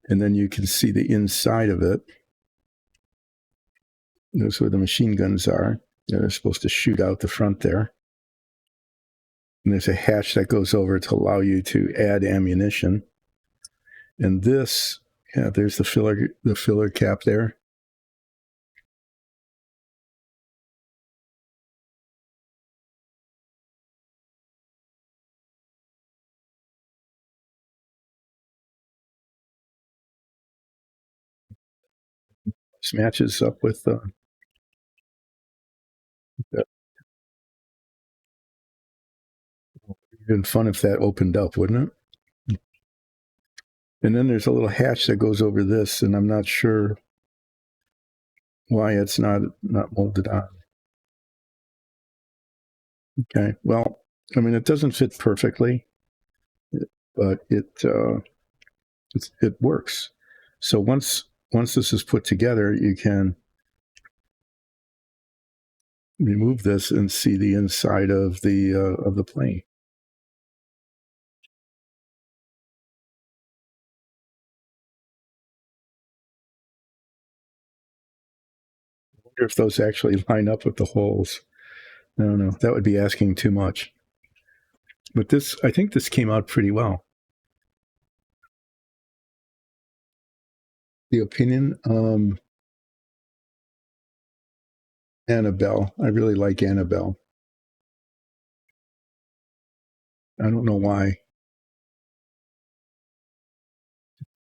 And then you can see the inside of it. That's where the machine guns are. They're supposed to shoot out the front there. And there's a hatch that goes over to allow you to add ammunition. And this, there's the filler cap there. This matches up with been fun if that opened up, wouldn't it? And then there's a little hatch that goes over this, and I'm not sure why it's not molded on. Okay, well, I mean, it doesn't fit perfectly, but it works. So once this is put together, you can remove this and see the inside of the plane. I wonder if those actually line up with the holes. I don't know. That would be asking too much. But I think this came out pretty well. The opinion, Annabelle. I really like Annabelle. I don't know why.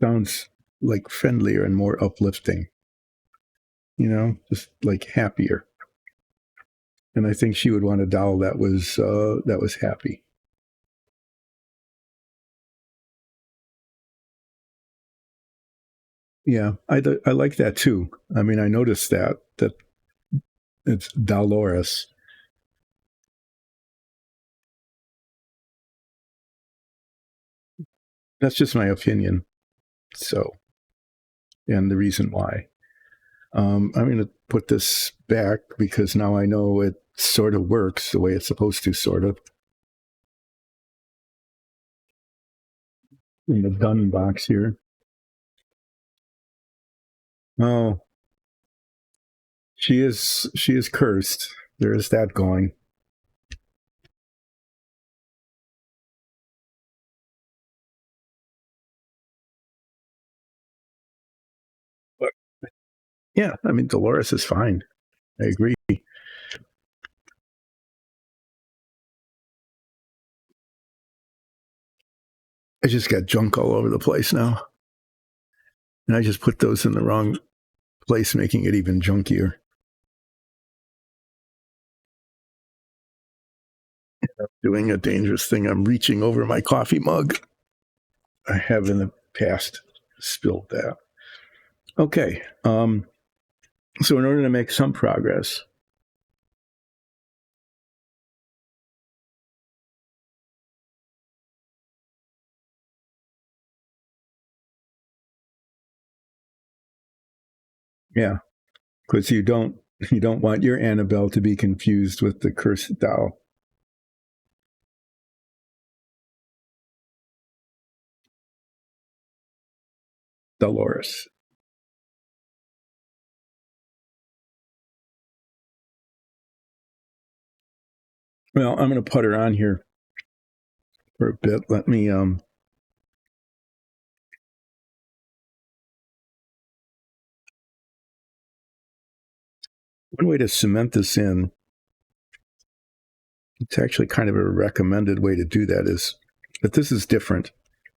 Sounds like friendlier and more uplifting. Just like happier. And I think she would want a doll that was happy. Yeah, I like that too. I mean, I noticed that it's Dolores. That's just my opinion. So, and the reason why. I'm going to put this back because now I know it sort of works the way it's supposed to, sort of. In the gun box here. Oh, she is cursed. There is that going. But yeah, I mean, Dolores is fine. I agree. I just got junk all over the place now. And I just put those in the wrong place, making it even junkier. I'm doing a dangerous thing. I'm reaching over my coffee mug. I have in the past spilled that. Okay. So in order to make some progress, yeah, because you don't want your Annabelle to be confused with the cursed doll. Dolores. Well, I'm going to put her on here for a bit. Let me One way to cement this in, it's actually kind of a recommended way to do that is, but this is different.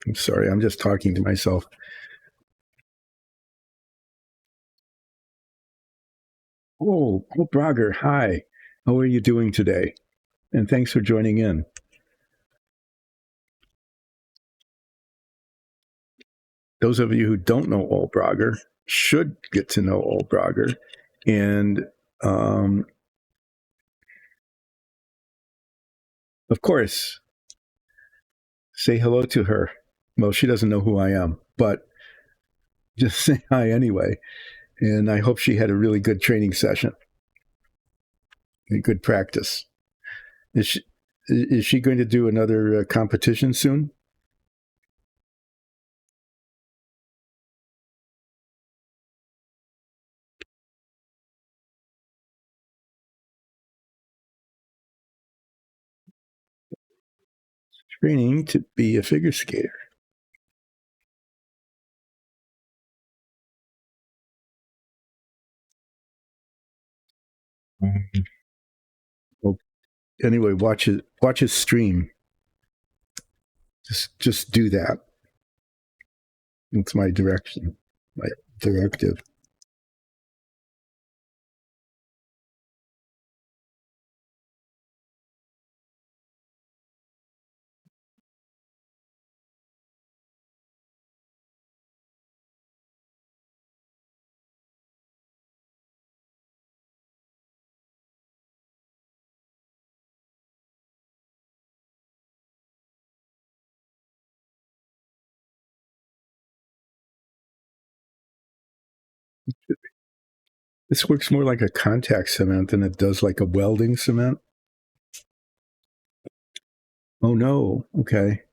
I'm sorry, I'm just talking to myself. Oh, Brogger, hi. How are you doing today? And thanks for joining in. Those of you who don't know Old Brogger should get to know Old Brogger. And of course, say hello to her. Well, she doesn't know who I am, but just say hi anyway. And I hope she had a really good training session, a good practice. Is she going to do another competition soon? Training to be a figure skater. Well, anyway, watch his stream. Just do that. It's my direction, my directive. This works more like a contact cement than it does like a welding cement. Oh no. Okay.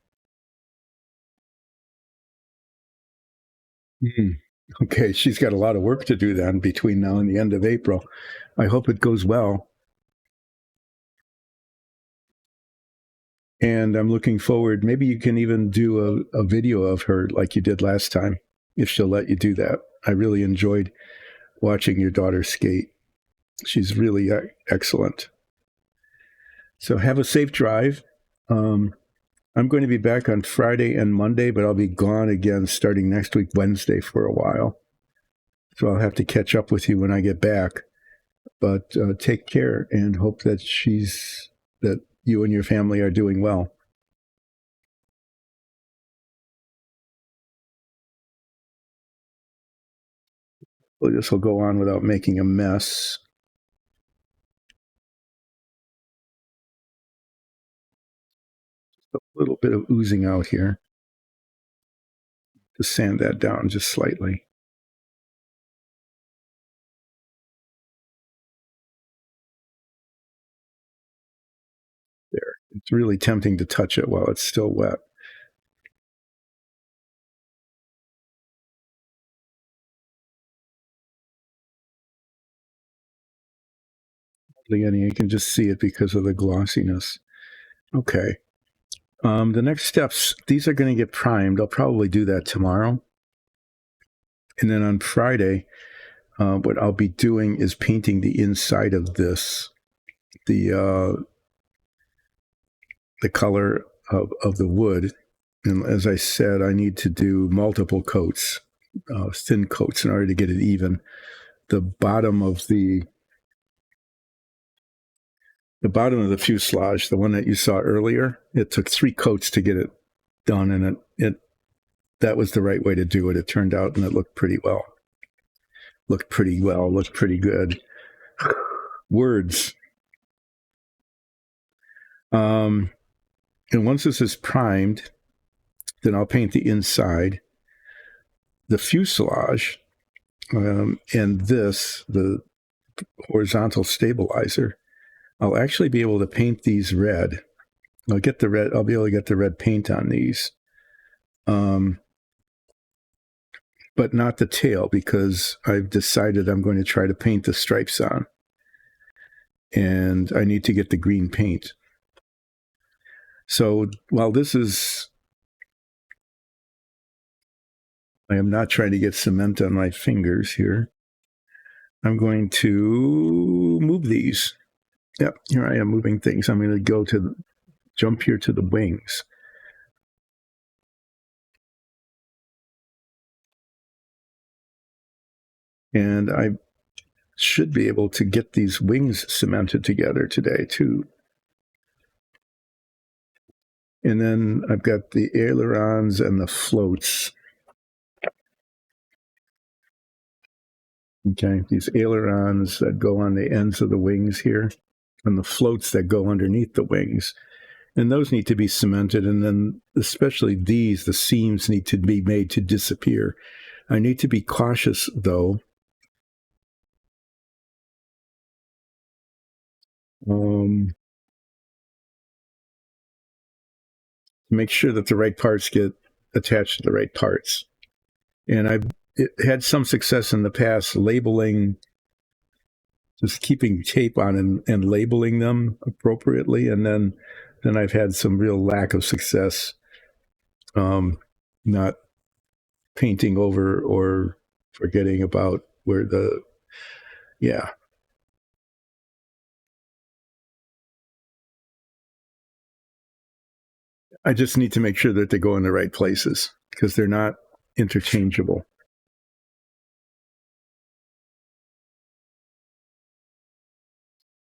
Okay, she's got a lot of work to do then between now and the end of April. I hope it goes well. And I'm looking forward. Maybe you can even do a video of her like you did last time, if she'll let you do that. I really enjoyed watching your daughter skate. She's really excellent. So have a safe drive. I'm going to be back on Friday and Monday, but I'll be gone again starting next week, Wednesday, for a while. So I'll have to catch up with you when I get back. But take care and hope that that you and your family are doing well. Well, this will go on without making a mess. A little bit of oozing out here. Just sand that down just slightly. There. It's really tempting to touch it while it's still wet. You can just see it because of the glossiness. Okay. The next steps, these are going to get primed. I'll probably do that tomorrow. And then on Friday, what I'll be doing is painting the inside of this, the color of the wood. And as I said, I need to do multiple coats, thin coats, in order to get it even. The bottom of the fuselage, the one that you saw earlier, it took 3 coats to get it done, and that was the right way to do it. It turned out, and it looked pretty well. Looked pretty good. Words. And once this is primed, then I'll paint the inside, the fuselage, and the horizontal stabilizer. I'll actually be able to paint these red. I'll be able to get the red paint on these. But not the tail, because I've decided I'm going to try to paint the stripes on. And I need to get the green paint. So while I am not trying to get cement on my fingers here. I'm going to move these. Yep, here I am moving things. I'm going to jump here to the wings. And I should be able to get these wings cemented together today too. And then I've got the ailerons and the floats. Okay, these ailerons that go on the ends of the wings here, and the floats that go underneath the wings. And those need to be cemented. And then especially these, the seams need to be made to disappear. I need to be cautious though. Make sure that the right parts get attached to the right parts. And I've had some success in the past labeling, just keeping tape on and labeling them appropriately. And then I've had some real lack of success not painting over or forgetting about where yeah. I just need to make sure that they go in the right places because they're not interchangeable.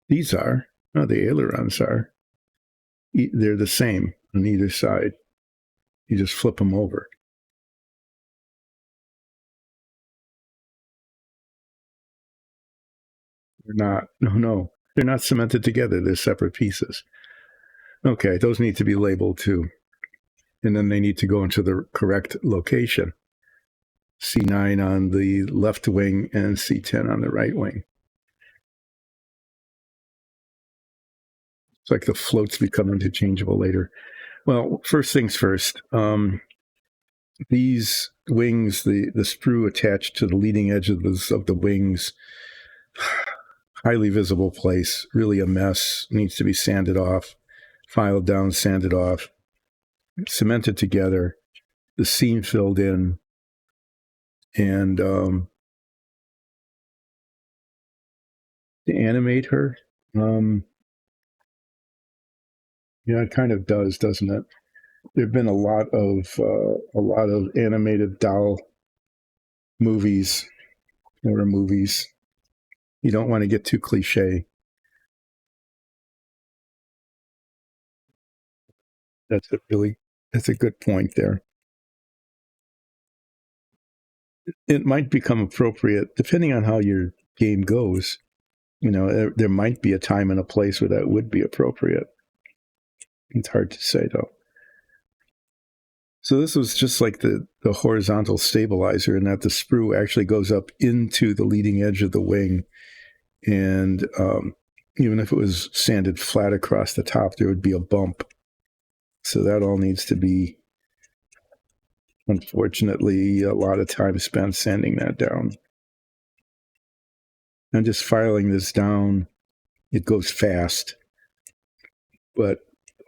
These are. No, the ailerons are. They're the same on either side. You just flip them over. They're not. No. They're not cemented together. They're separate pieces. Okay, those need to be labeled too. And then they need to go into the correct location. C9 on the left wing and C10 on the right wing. It's like the floats become interchangeable later. Well, first things first. These wings, the sprue attached to the leading edge of the wings, highly visible place, really a mess, needs to be sanded off, filed down, sanded off, cemented together, the seam filled in, and to animate her. Yeah, it kind of does, doesn't it? There've been a lot of animated doll movies, horror movies. You don't want to get too cliche. That's a good point there. It might become appropriate depending on how your game goes. You know, there might be a time and a place where that would be appropriate. It's hard to say though. So this was just like the horizontal stabilizer in that the sprue actually goes up into the leading edge of the wing. And even if it was sanded flat across the top, there would be a bump. So that all needs to be, unfortunately, a lot of time spent sanding that down. I'm just filing this down. It goes fast, but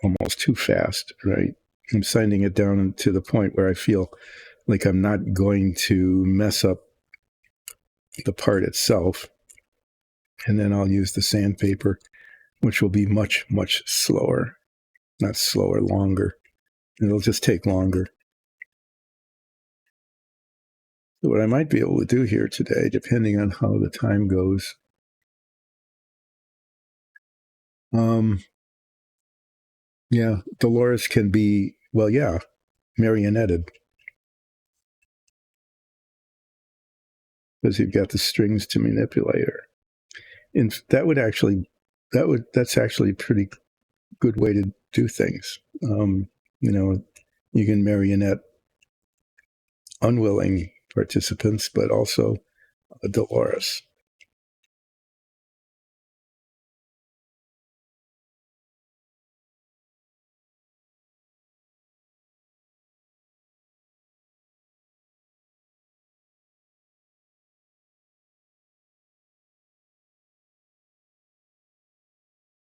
almost too fast, right? I'm sanding it down to the point where I feel like I'm not going to mess up the part itself. And then I'll use the sandpaper, which will be much, much slower. Not slower, longer. It'll just take longer. So what I might be able to do here today, depending on how the time goes, yeah, Dolores can be, well, yeah, marionetted. Because you've got the strings to manipulate her. And that's actually a pretty good way to do things. You know, you can marionette unwilling participants, but also Dolores.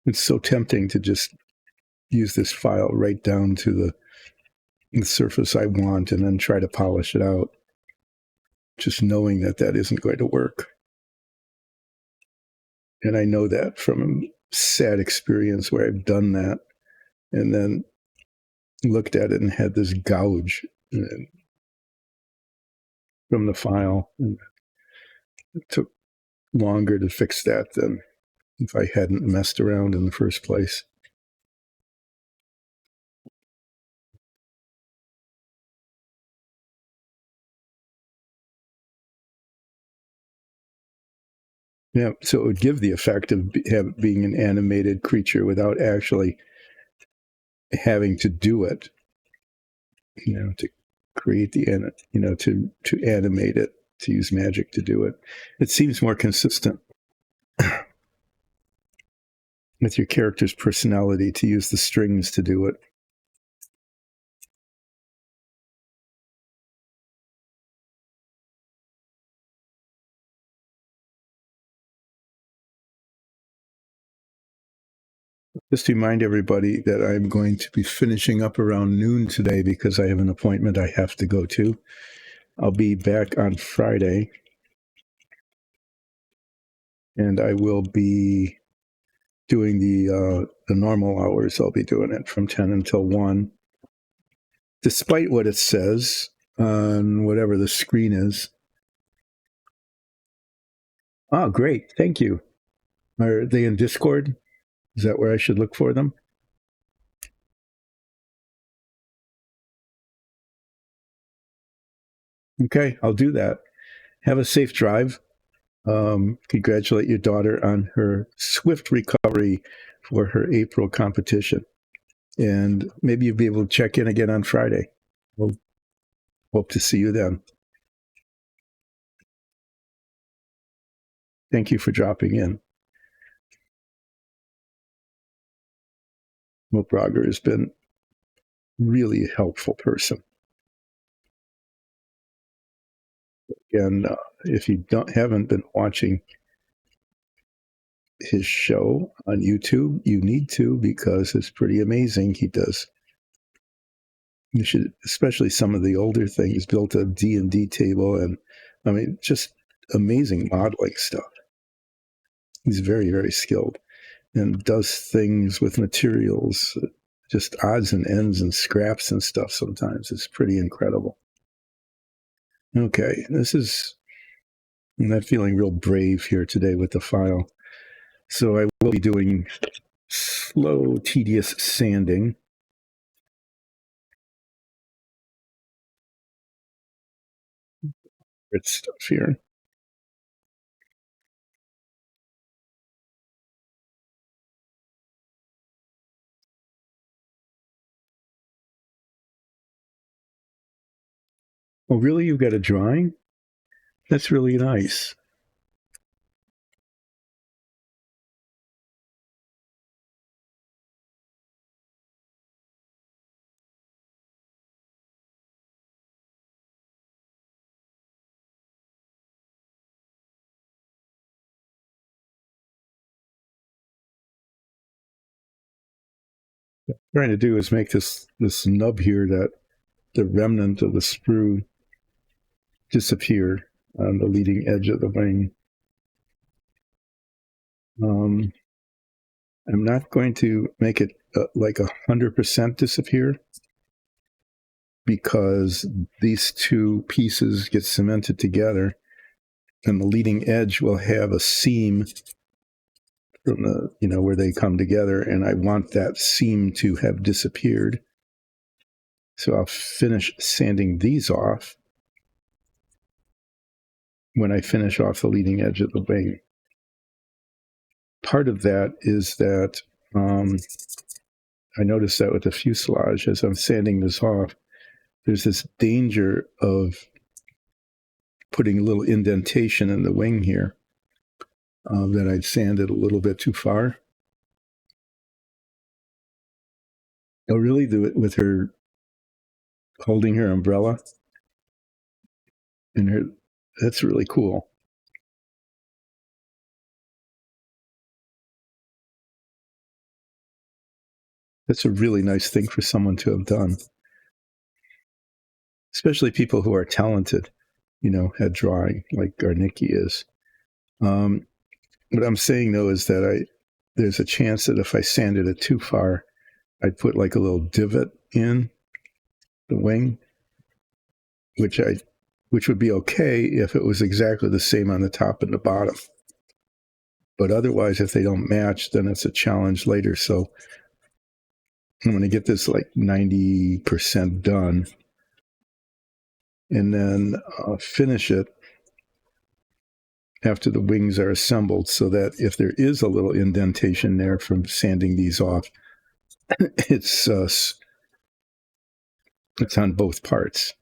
It's so tempting to just use this file right down to the surface I want and then try to polish it out, just knowing that isn't going to work. And I know that from a sad experience where I've done that and then looked at it and had this gouge from the file. And it took longer to fix that than if I hadn't messed around in the first place. Yeah, so it would give the effect of being an animated creature without actually having to do it, to create to animate it, to use magic to do it. It seems more consistent with your character's personality to use the strings to do it. Just to remind everybody that I'm going to be finishing up around noon today because I have an appointment I have to go to. I'll be back on Friday, and I will be doing the normal hours. I'll be doing it from 10 until 1. Despite what it says on whatever the screen is. Oh, great. Thank you. Are they in Discord? Is that where I should look for them? Okay, I'll do that. Have a safe drive. Congratulate your daughter on her swift recovery for her April competition. And maybe you'll be able to check in again on Friday. We'll hope to see you then. Thank you for dropping in. Mo Brager has been really a helpful person. And if you haven't been watching his show on YouTube, you need to, because it's pretty amazing. You should, especially some of the older things, built a D&D table, and I mean, just amazing modeling stuff. He's very, very skilled and does things with materials, just odds and ends and scraps and stuff sometimes. It's pretty incredible. Okay, I'm not feeling real brave here today with the file. So I will be doing slow, tedious sanding. Good stuff here. Oh, really? You've got a drawing? That's really nice. What I'm trying to do is make this nub here, that the remnant of the sprue, disappear on the leading edge of the wing. I'm not going to make it like 100% disappear, because these two pieces get cemented together, and the leading edge will have a seam from the, where they come together, and I want that seam to have disappeared. So I'll finish sanding these off when I finish off the leading edge of the wing. Part of that is that I noticed that with the fuselage, as I'm sanding this off, there's this danger of putting a little indentation in the wing here, that I'd sanded a little bit too far. Oh, really? Do it with her holding her umbrella? And that's really cool. That's a really nice thing for someone to have done. Especially people who are talented, at drawing, like Garnicki is. what I'm saying though is that there's a chance that if I sanded it too far, I'd put like a little divot in the wing, which would be okay if it was exactly the same on the top and the bottom. But otherwise, if they don't match, then it's a challenge later. So I'm going to get this like 90% done and then finish it after the wings are assembled, so that if there is a little indentation there from sanding these off, it's on both parts.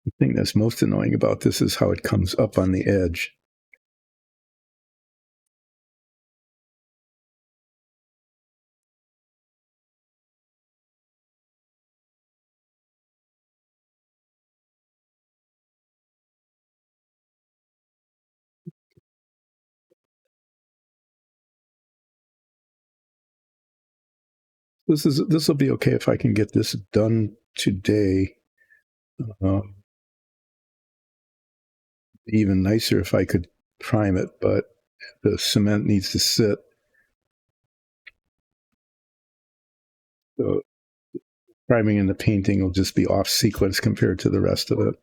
The thing that's most annoying about this is how it comes up on the edge. This will be okay if I can get this done today. Even nicer if I could prime it, but the cement needs to sit. So priming and the painting will just be off sequence compared to the rest of it.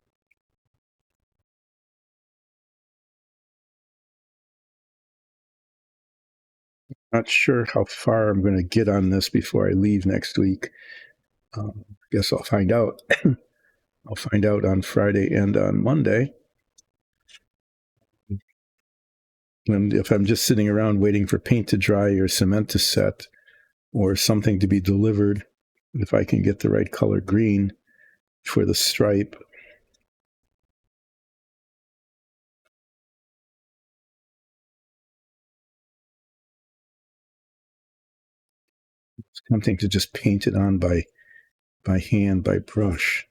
Not sure how far I'm going to get on this before I leave next week. I guess I'll find out. I'll find out on Friday and on Monday. And if I'm just sitting around waiting for paint to dry or cement to set or something to be delivered, if I can get the right color green for the stripe. It's tempting to just paint it on by hand, by brush,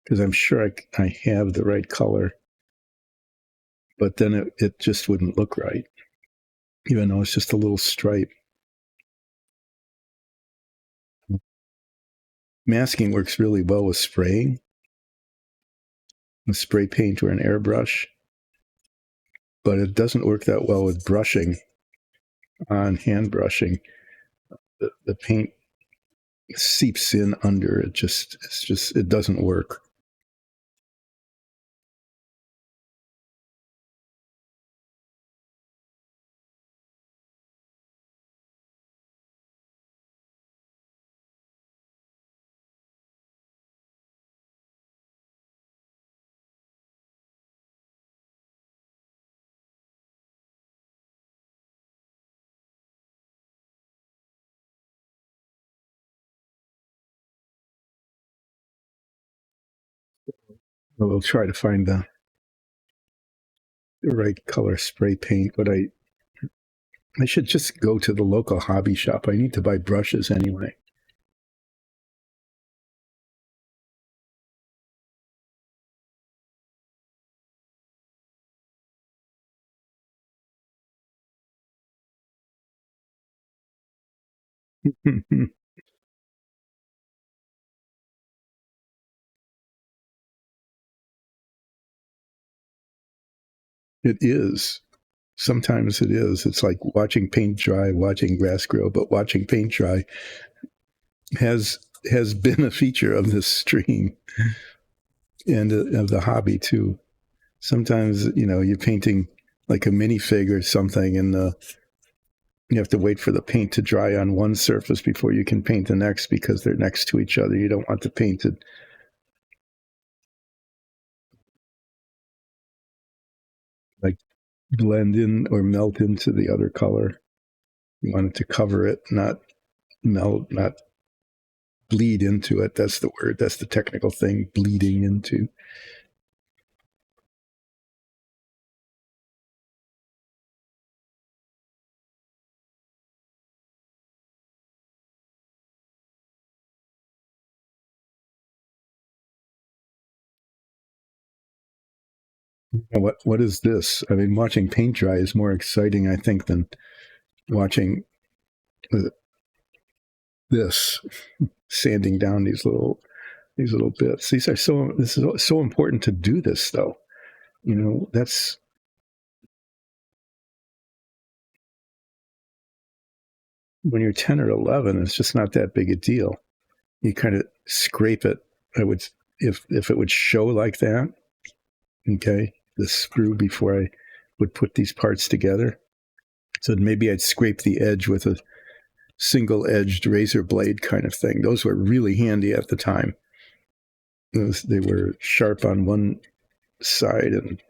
because I'm sure I have the right color, but then it just wouldn't look right, even though it's just a little stripe. Masking works really well with spraying, with spray paint or an airbrush, but it doesn't work that well with brushing, on hand brushing. The paint seeps in under it. It doesn't work. We'll try to find the right color spray paint, but I should just go to the local hobby shop. I need to buy brushes anyway. It is. Sometimes it is. It's like watching paint dry, watching grass grow, but watching paint dry has been a feature of this stream and of the hobby too. Sometimes, you're painting like a minifig or something, and you have to wait for the paint to dry on one surface before you can paint the next because they're next to each other. You don't want the paint to like blend in or melt into the other color. You want it to cover it, not melt, not bleed into it. That's the word. That's the technical thing, bleeding into. What is this? I mean, watching paint dry is more exciting, I think, than watching the this, sanding down these little bits. This is so important to do this, though. That's when you're 10 or 11, it's just not that big a deal. You kind of scrape it. If it would show like that, okay, the screw before I would put these parts together. So maybe I'd scrape the edge with a single-edged razor blade kind of thing. Those were really handy at the time. They were sharp on one side and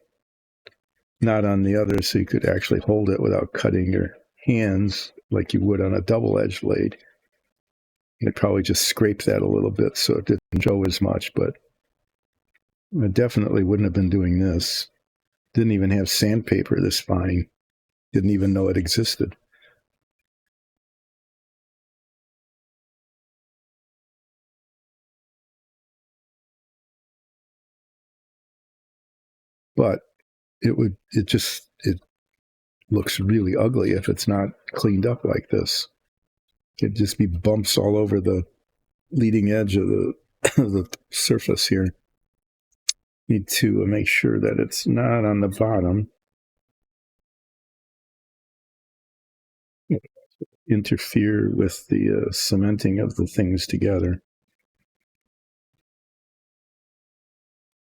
not on the other, so you could actually hold it without cutting your hands like you would on a double-edged blade. I'd probably just scrape that a little bit so it didn't show as much, but I definitely wouldn't have been doing this. Didn't even have sandpaper this fine. Didn't even know it existed. But it looks really ugly if it's not cleaned up like this. It'd just be bumps all over the leading edge of the surface here. Need to make sure that it's not on the bottom. Interfere with the cementing of the things together.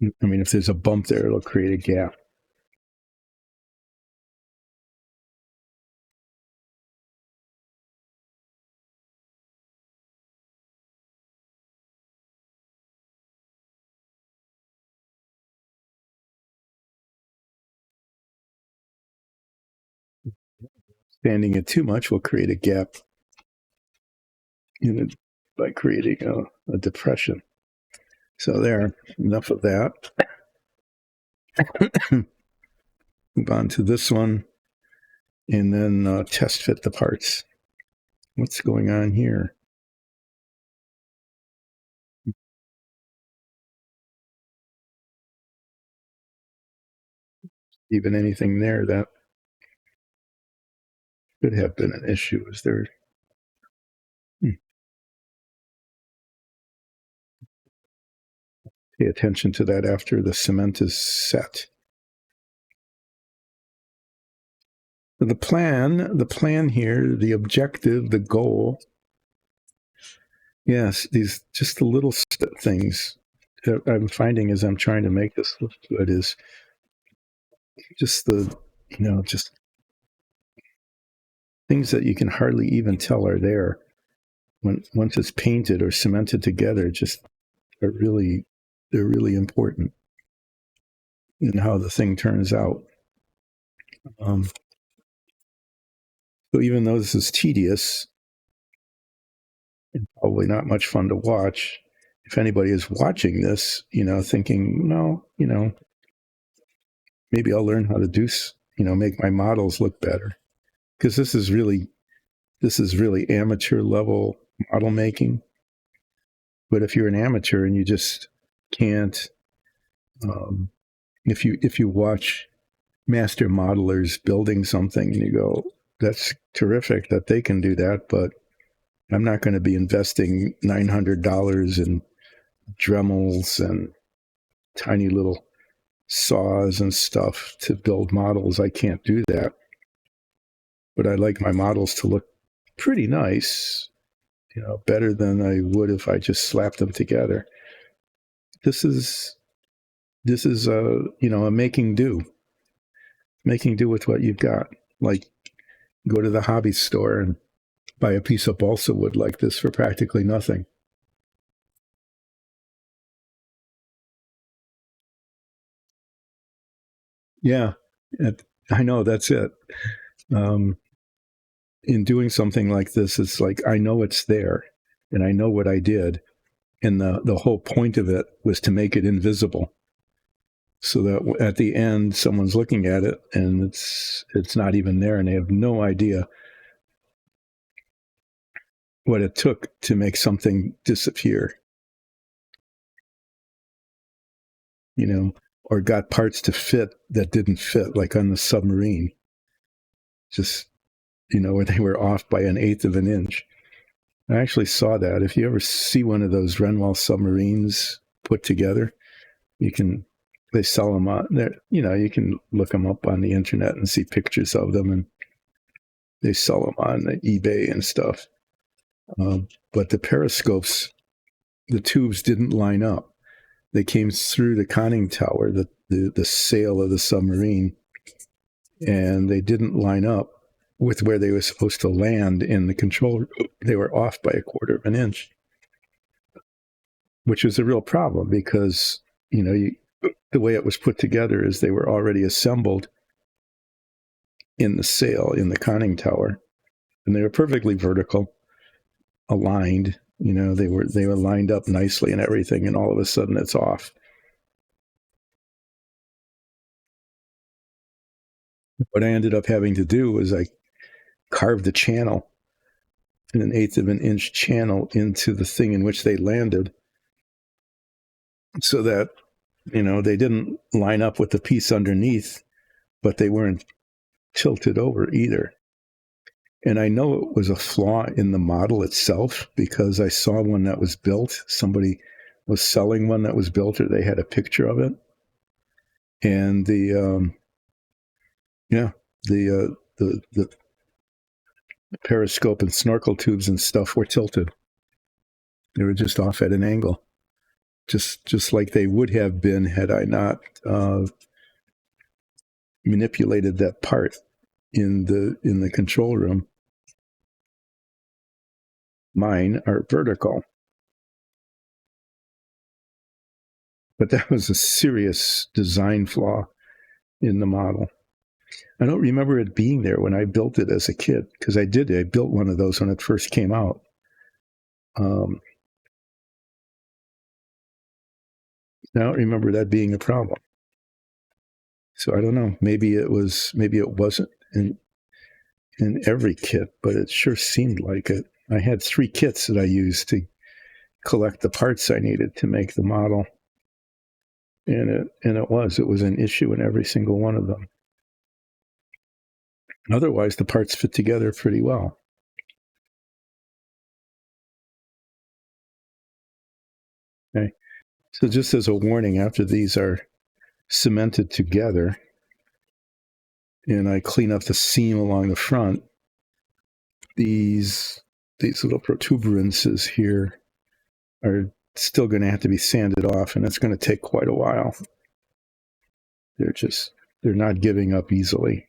I mean, if there's a bump there, it'll create a gap. Sanding it too much will create a gap in it by creating a depression. So there, enough of that. Move on to this one, and then test fit the parts. What's going on here? Even anything there that could have been an issue. Is there? Pay attention to that after the cement is set. The plan here, the objective, the goal. Yes, these just the little things that I'm finding as I'm trying to make this look good is just just things that you can hardly even tell are there. Once it's painted or cemented together, they're really important in how the thing turns out. So even though this is tedious and probably not much fun to watch, if anybody is watching this, thinking, no, maybe I'll learn how to do, make my models look better, because this is really amateur level model making. But if you're an amateur and you just can't, if you watch master modelers building something and you go, that's terrific that they can do that, but I'm not going to be investing $900 in Dremels and tiny little saws and stuff to build models. I can't do that. But I like my models to look pretty nice, better than I would if I just slapped them together. This is a making do with what you've got. Like, go to the hobby store and buy a piece of balsa wood like this for practically nothing. Yeah, I know, that's it. In doing something like this, it's like, I know it's there and I know what I did. And the whole point of it was to make it invisible, so that at the end, someone's looking at it and it's not even there, and they have no idea what it took to make something disappear. Or got parts to fit that didn't fit, like on the submarine. Just, where they were off by 1/8 of an inch. I actually saw that. If you ever see one of those Renwell submarines put together, they sell them on there. You can look them up on the internet and see pictures of them, and they sell them on eBay and stuff. But the periscopes, the tubes didn't line up. They came through the conning tower, the sail of the submarine, and they didn't line up with where they were supposed to land in the control. They were off by 1/4 of an inch, which was a real problem because, the way it was put together is they were already assembled in the sail, in the conning tower, and they were perfectly vertical, aligned. They were lined up nicely and everything, and all of a sudden it's off. What I ended up having to do was I carved a channel, an 1/8 of an inch channel into the thing in which they landed, so that they didn't line up with the piece underneath, but they weren't tilted over either. And I know it was a flaw in the model itself because I saw one that was built. Somebody was selling one that was built, or they had a picture of it, and the periscope and snorkel tubes and stuff were tilted. They were just off at an angle, just like they would have been had I not manipulated that part in the control room. Mine are vertical, but that was a serious design flaw in the model. I don't remember it being there when I built it as a kid, because I built one of those when it first came out. I don't remember that being a problem. So I don't know. Maybe it wasn't in every kit, but it sure seemed like it. I had 3 kits that I used to collect the parts I needed to make the model, and it was an issue in every single one of them. Otherwise, the parts fit together pretty well. Okay. So just as a warning, after these are cemented together and I clean up the seam along the front, these little protuberances here are still going to have to be sanded off, and it's going to take quite a while. They're not giving up easily.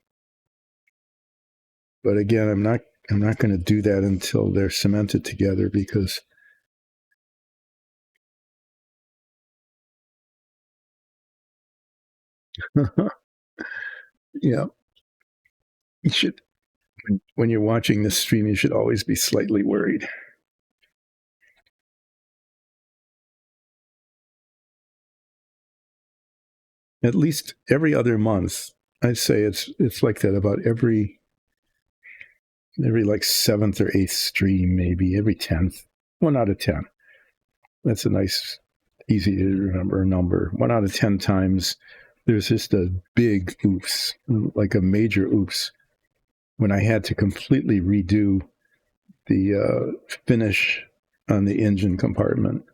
But again, I'm not going to do that until they're cemented together, because yeah, you should, when you're watching this stream, you should always be slightly worried. At least every other month, I'd say it's like that about every like 7th or 8th stream, maybe every 10th. 1 out of 10. That's a nice, easy to remember number. 1 out of 10 times, there's just a big oops, like a major oops, when I had to completely redo the finish on the engine compartment.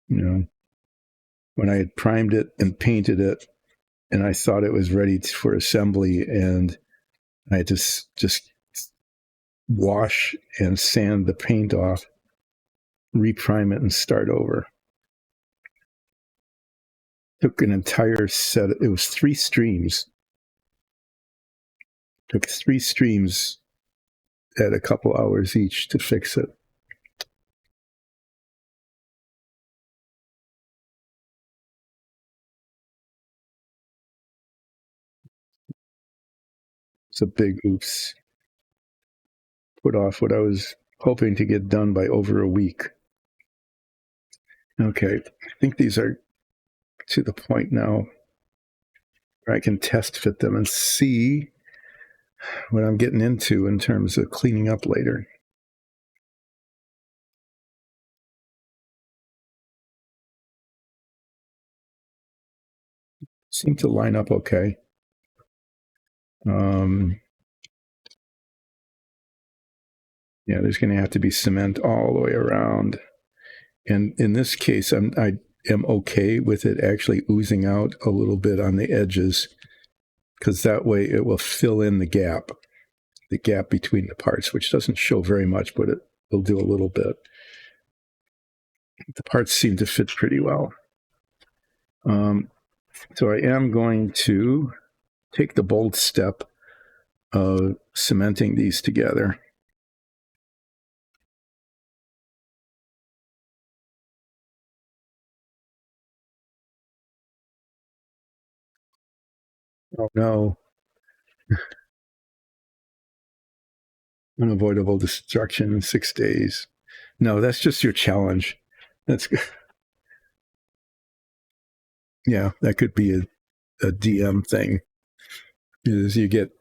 When I had primed it and painted it, and I thought it was ready for assembly, and I had to just wash and sand the paint off, reprime it, and start over. Took an entire set. It was 3 streams. Took 3 streams at a couple hours each to fix it. It's a big oops. Put off what I was hoping to get done by over a week. Okay, I think these are to the point now where I can test fit them and see what I'm getting into in terms of cleaning up later. Seem to line up okay. Yeah, there's going to have to be cement all the way around. And in this case, I am okay with it actually oozing out a little bit on the edges, because that way it will fill in the gap between the parts, which doesn't show very much, but it will do a little bit. The parts seem to fit pretty well. So I am going to take the bold step of cementing these together. Oh no. Unavoidable destruction in 6 days. No, that's just your challenge. That's yeah, that could be a DM thing. Is you get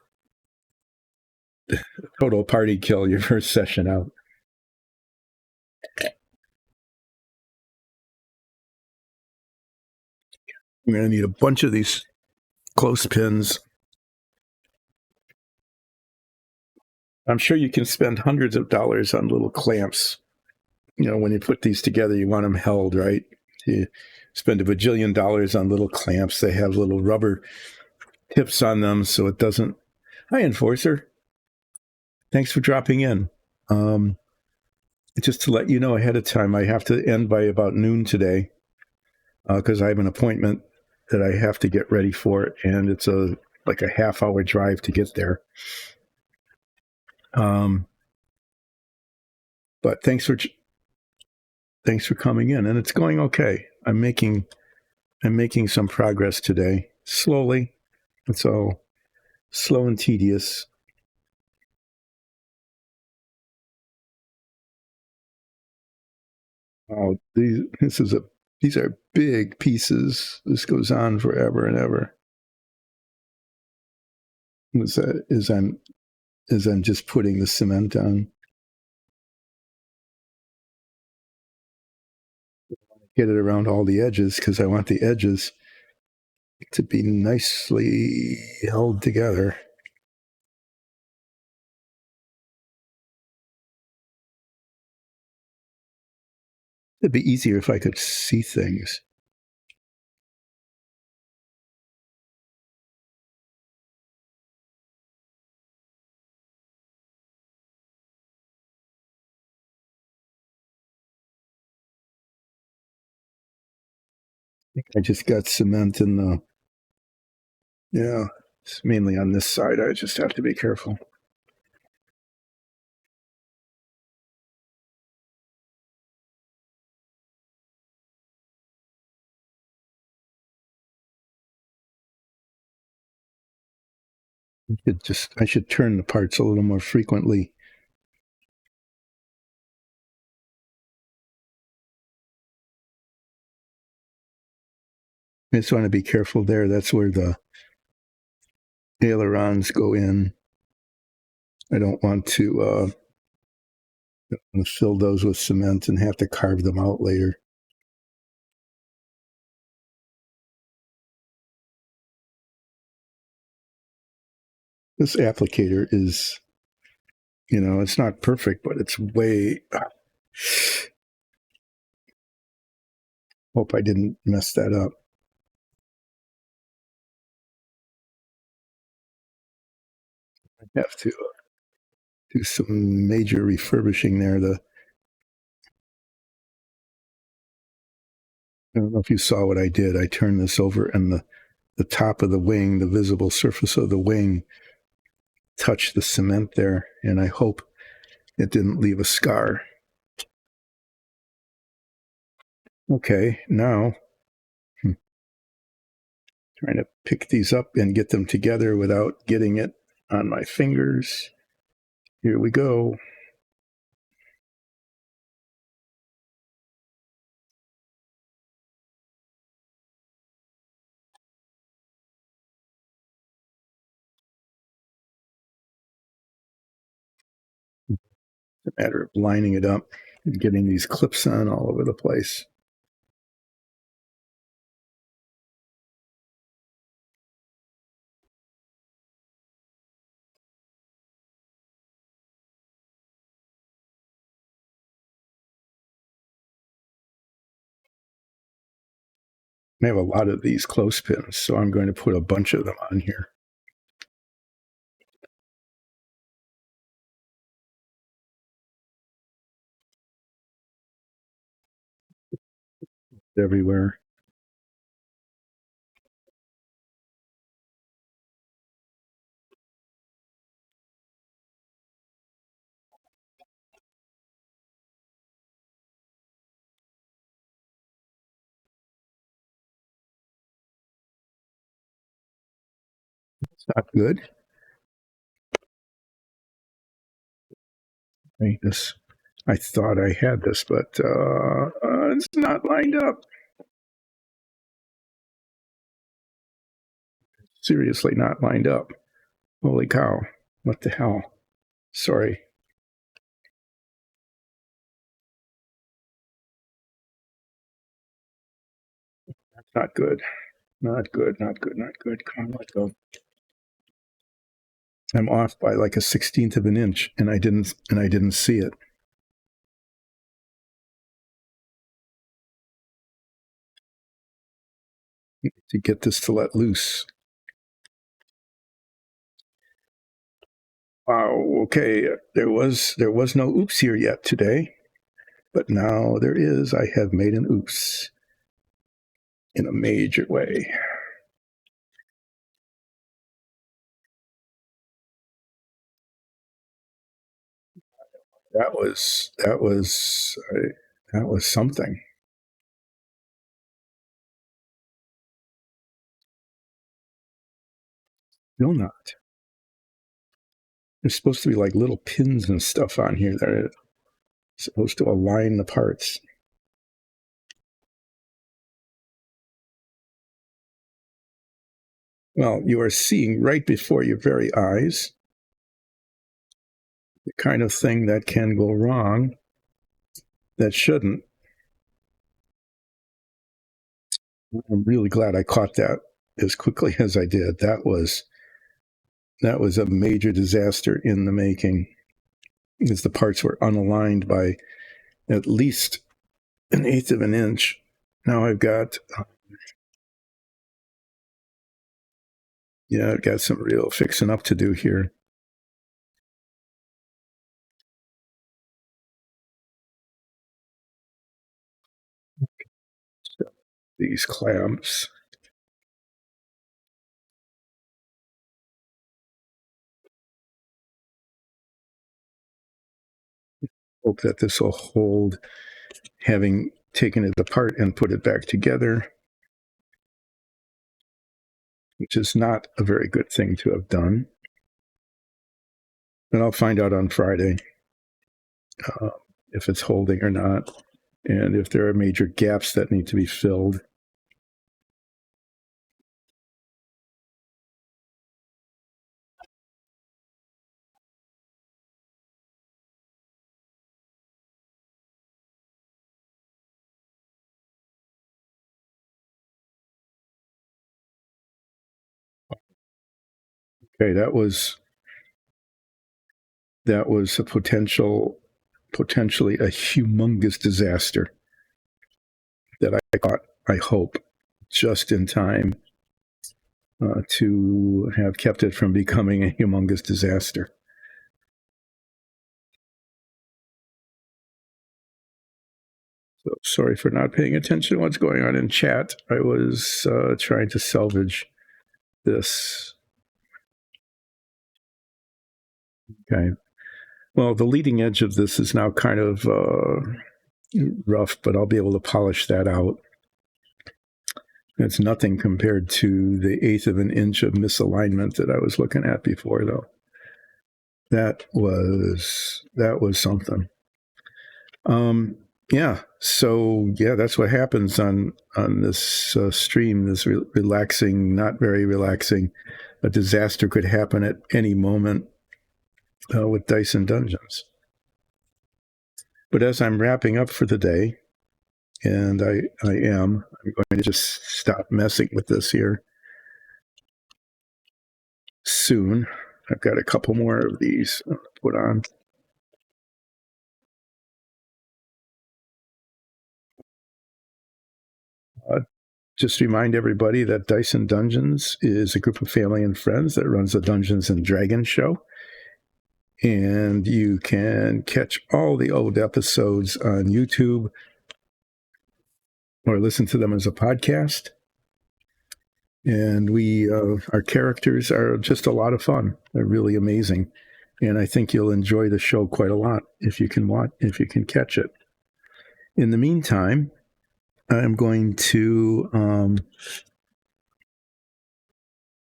total party kill your first session out. I'm going to need a bunch of these clothespins. I'm sure you can spend hundreds of dollars on little clamps. You know, when you put these together, you want them held, right? You spend a bajillion dollars on little clamps. They have little rubber tips on them so it doesn't. Hi, Enforcer. Thanks for dropping in. Just to let you know ahead of time, I have to end by about noon today because I have an appointment that I have to get ready for, and it's like a half-hour drive to get there. But thanks for coming in, and it's going okay. I'm making some progress today, slowly. It's all slow and tedious. Oh, these are big pieces. This goes on forever and ever. As I'm just putting the cement on. Get it around all the edges because I want the edges to be nicely held together. It'd be easier if I could see things. I just got cement in the, yeah, it's mainly on this side. I just have to be careful. I should turn the parts a little more frequently. I just want to be careful there. That's where the ailerons go in. I don't want to fill those with cement and have to carve them out later. This applicator is, it's not perfect, but it's way. Hope I didn't mess that up. I have to do some major refurbishing there. I don't know if you saw what I did. I turned this over, and the top of the wing, the visible surface of the wing, touched the cement there, and I hope it didn't leave a scar. Okay, now trying to pick these up and get them together without getting it on my fingers. Here we go. It's a matter of lining it up and getting these clips on all over the place. I have a lot of these clothespins, so I'm going to put a bunch of them on here. Everywhere. It's not good. I thought I had this, but it's not lined up. Seriously, not lined up. Holy cow. What the hell? Sorry. That's not good. Not good, not good, not good. Come on, let's go. I'm off by like a 16th of an inch, and I didn't see it. To get this to let loose. Wow. Okay. There was no oops here yet today, but now there is. I have made an oops in a major way. That was something. Still not. There's supposed to be like little pins and stuff on here that are supposed to align the parts. Well, you are seeing right before your very eyes the kind of thing that can go wrong that shouldn't. I'm really glad I caught that as quickly as I did. That was a major disaster in the making, because the parts were unaligned by at least an eighth of an inch. Now I've got I've got some real fixing up to do here. So these clamps. Hope that this will hold, having taken it apart and put it back together, which is not a very good thing to have done. But I'll find out on Friday if it's holding or not, and if there are major gaps that need to be filled. Okay, that was a potentially a humongous disaster that I caught, I hope, just in time to have kept it from becoming a humongous disaster. So sorry for not paying attention to what's going on in chat. I was trying to salvage this. Okay. Well, the leading edge of this is now kind of rough, but I'll be able to polish that out. It's nothing compared to the eighth of an inch of misalignment that I was looking at before, though. That was something. Yeah. So yeah, that's what happens on this stream. This relaxing, not very relaxing. A disaster could happen at any moment with Dyson Dungeons. But as I'm wrapping up for the day, and I'm going to just stop messing with this here soon. I've got a couple more of these to put on. just remind everybody that Dyson Dungeons is a group of family and friends that runs a Dungeons and Dragons show. And you can catch all the old episodes on YouTube or listen to them as a podcast. And our characters are just a lot of fun. They're really amazing. And I think you'll enjoy the show quite a lot if you can catch it. In the meantime, I'm going to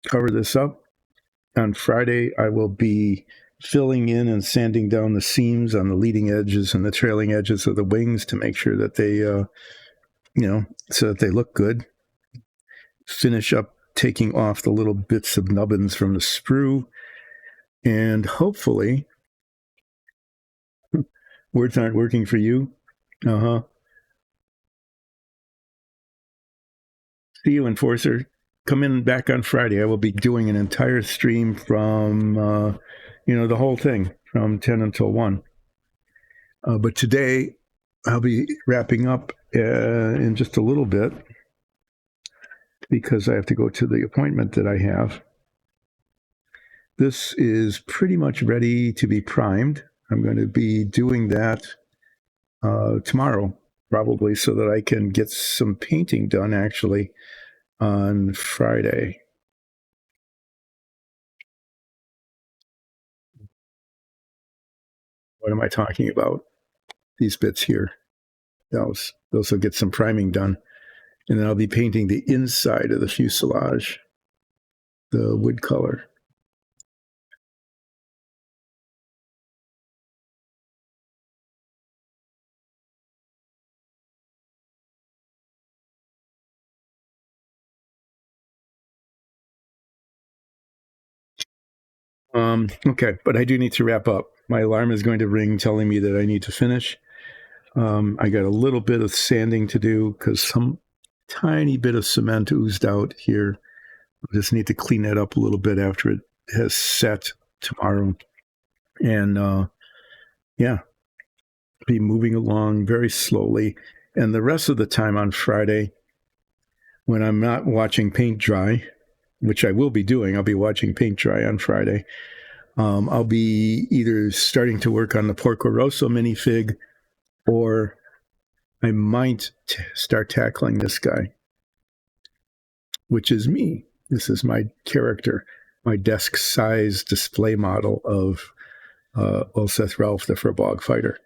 cover this up. On Friday, I will be filling in and sanding down the seams on the leading edges and the trailing edges of the wings to make sure that they, so that they look good. Finish up taking off the little bits of nubbins from the sprue. And hopefully, words aren't working for you. Uh-huh. See you, Enforcer. Come in back on Friday. I will be doing an entire stream from, the whole thing from 10 until 1. But today, I'll be wrapping up in just a little bit because I have to go to the appointment that I have. This is pretty much ready to be primed. I'm going to be doing that tomorrow, probably, so that I can get some painting done, actually, on Friday. What am I talking about? These bits here. Those will get some priming done. And then I'll be painting the inside of the fuselage, the wood color. Okay, but I do need to wrap up. My alarm is going to ring telling me that I need to finish. I got a little bit of sanding to do because some tiny bit of cement oozed out here. I just need to clean that up a little bit after it has set tomorrow. And be moving along very slowly. And the rest of the time on Friday, when I'm not watching paint dry, which I will be doing, I'll be watching paint dry on Friday. I'll be either starting to work on the Porco Rosso minifig, or I might start tackling this guy, which is me. This is my character, my desk size display model of Ulseth Ralph, the Furbog fighter.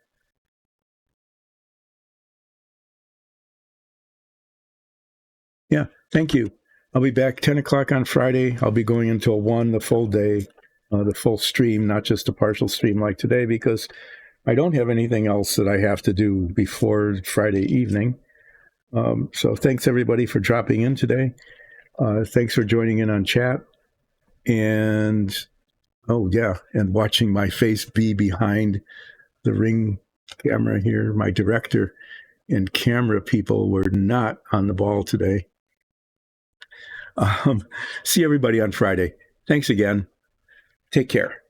Yeah, thank you. I'll be back 10 o'clock on Friday. I'll be going until 1, the full day, the full stream, not just a partial stream like today, because I don't have anything else that I have to do before Friday evening. So thanks, everybody, for dropping in today. Thanks for joining in on chat. And, and watching my face be behind the ring camera here. My director and camera people were not on the ball today. See everybody on Friday. Thanks again. Take care.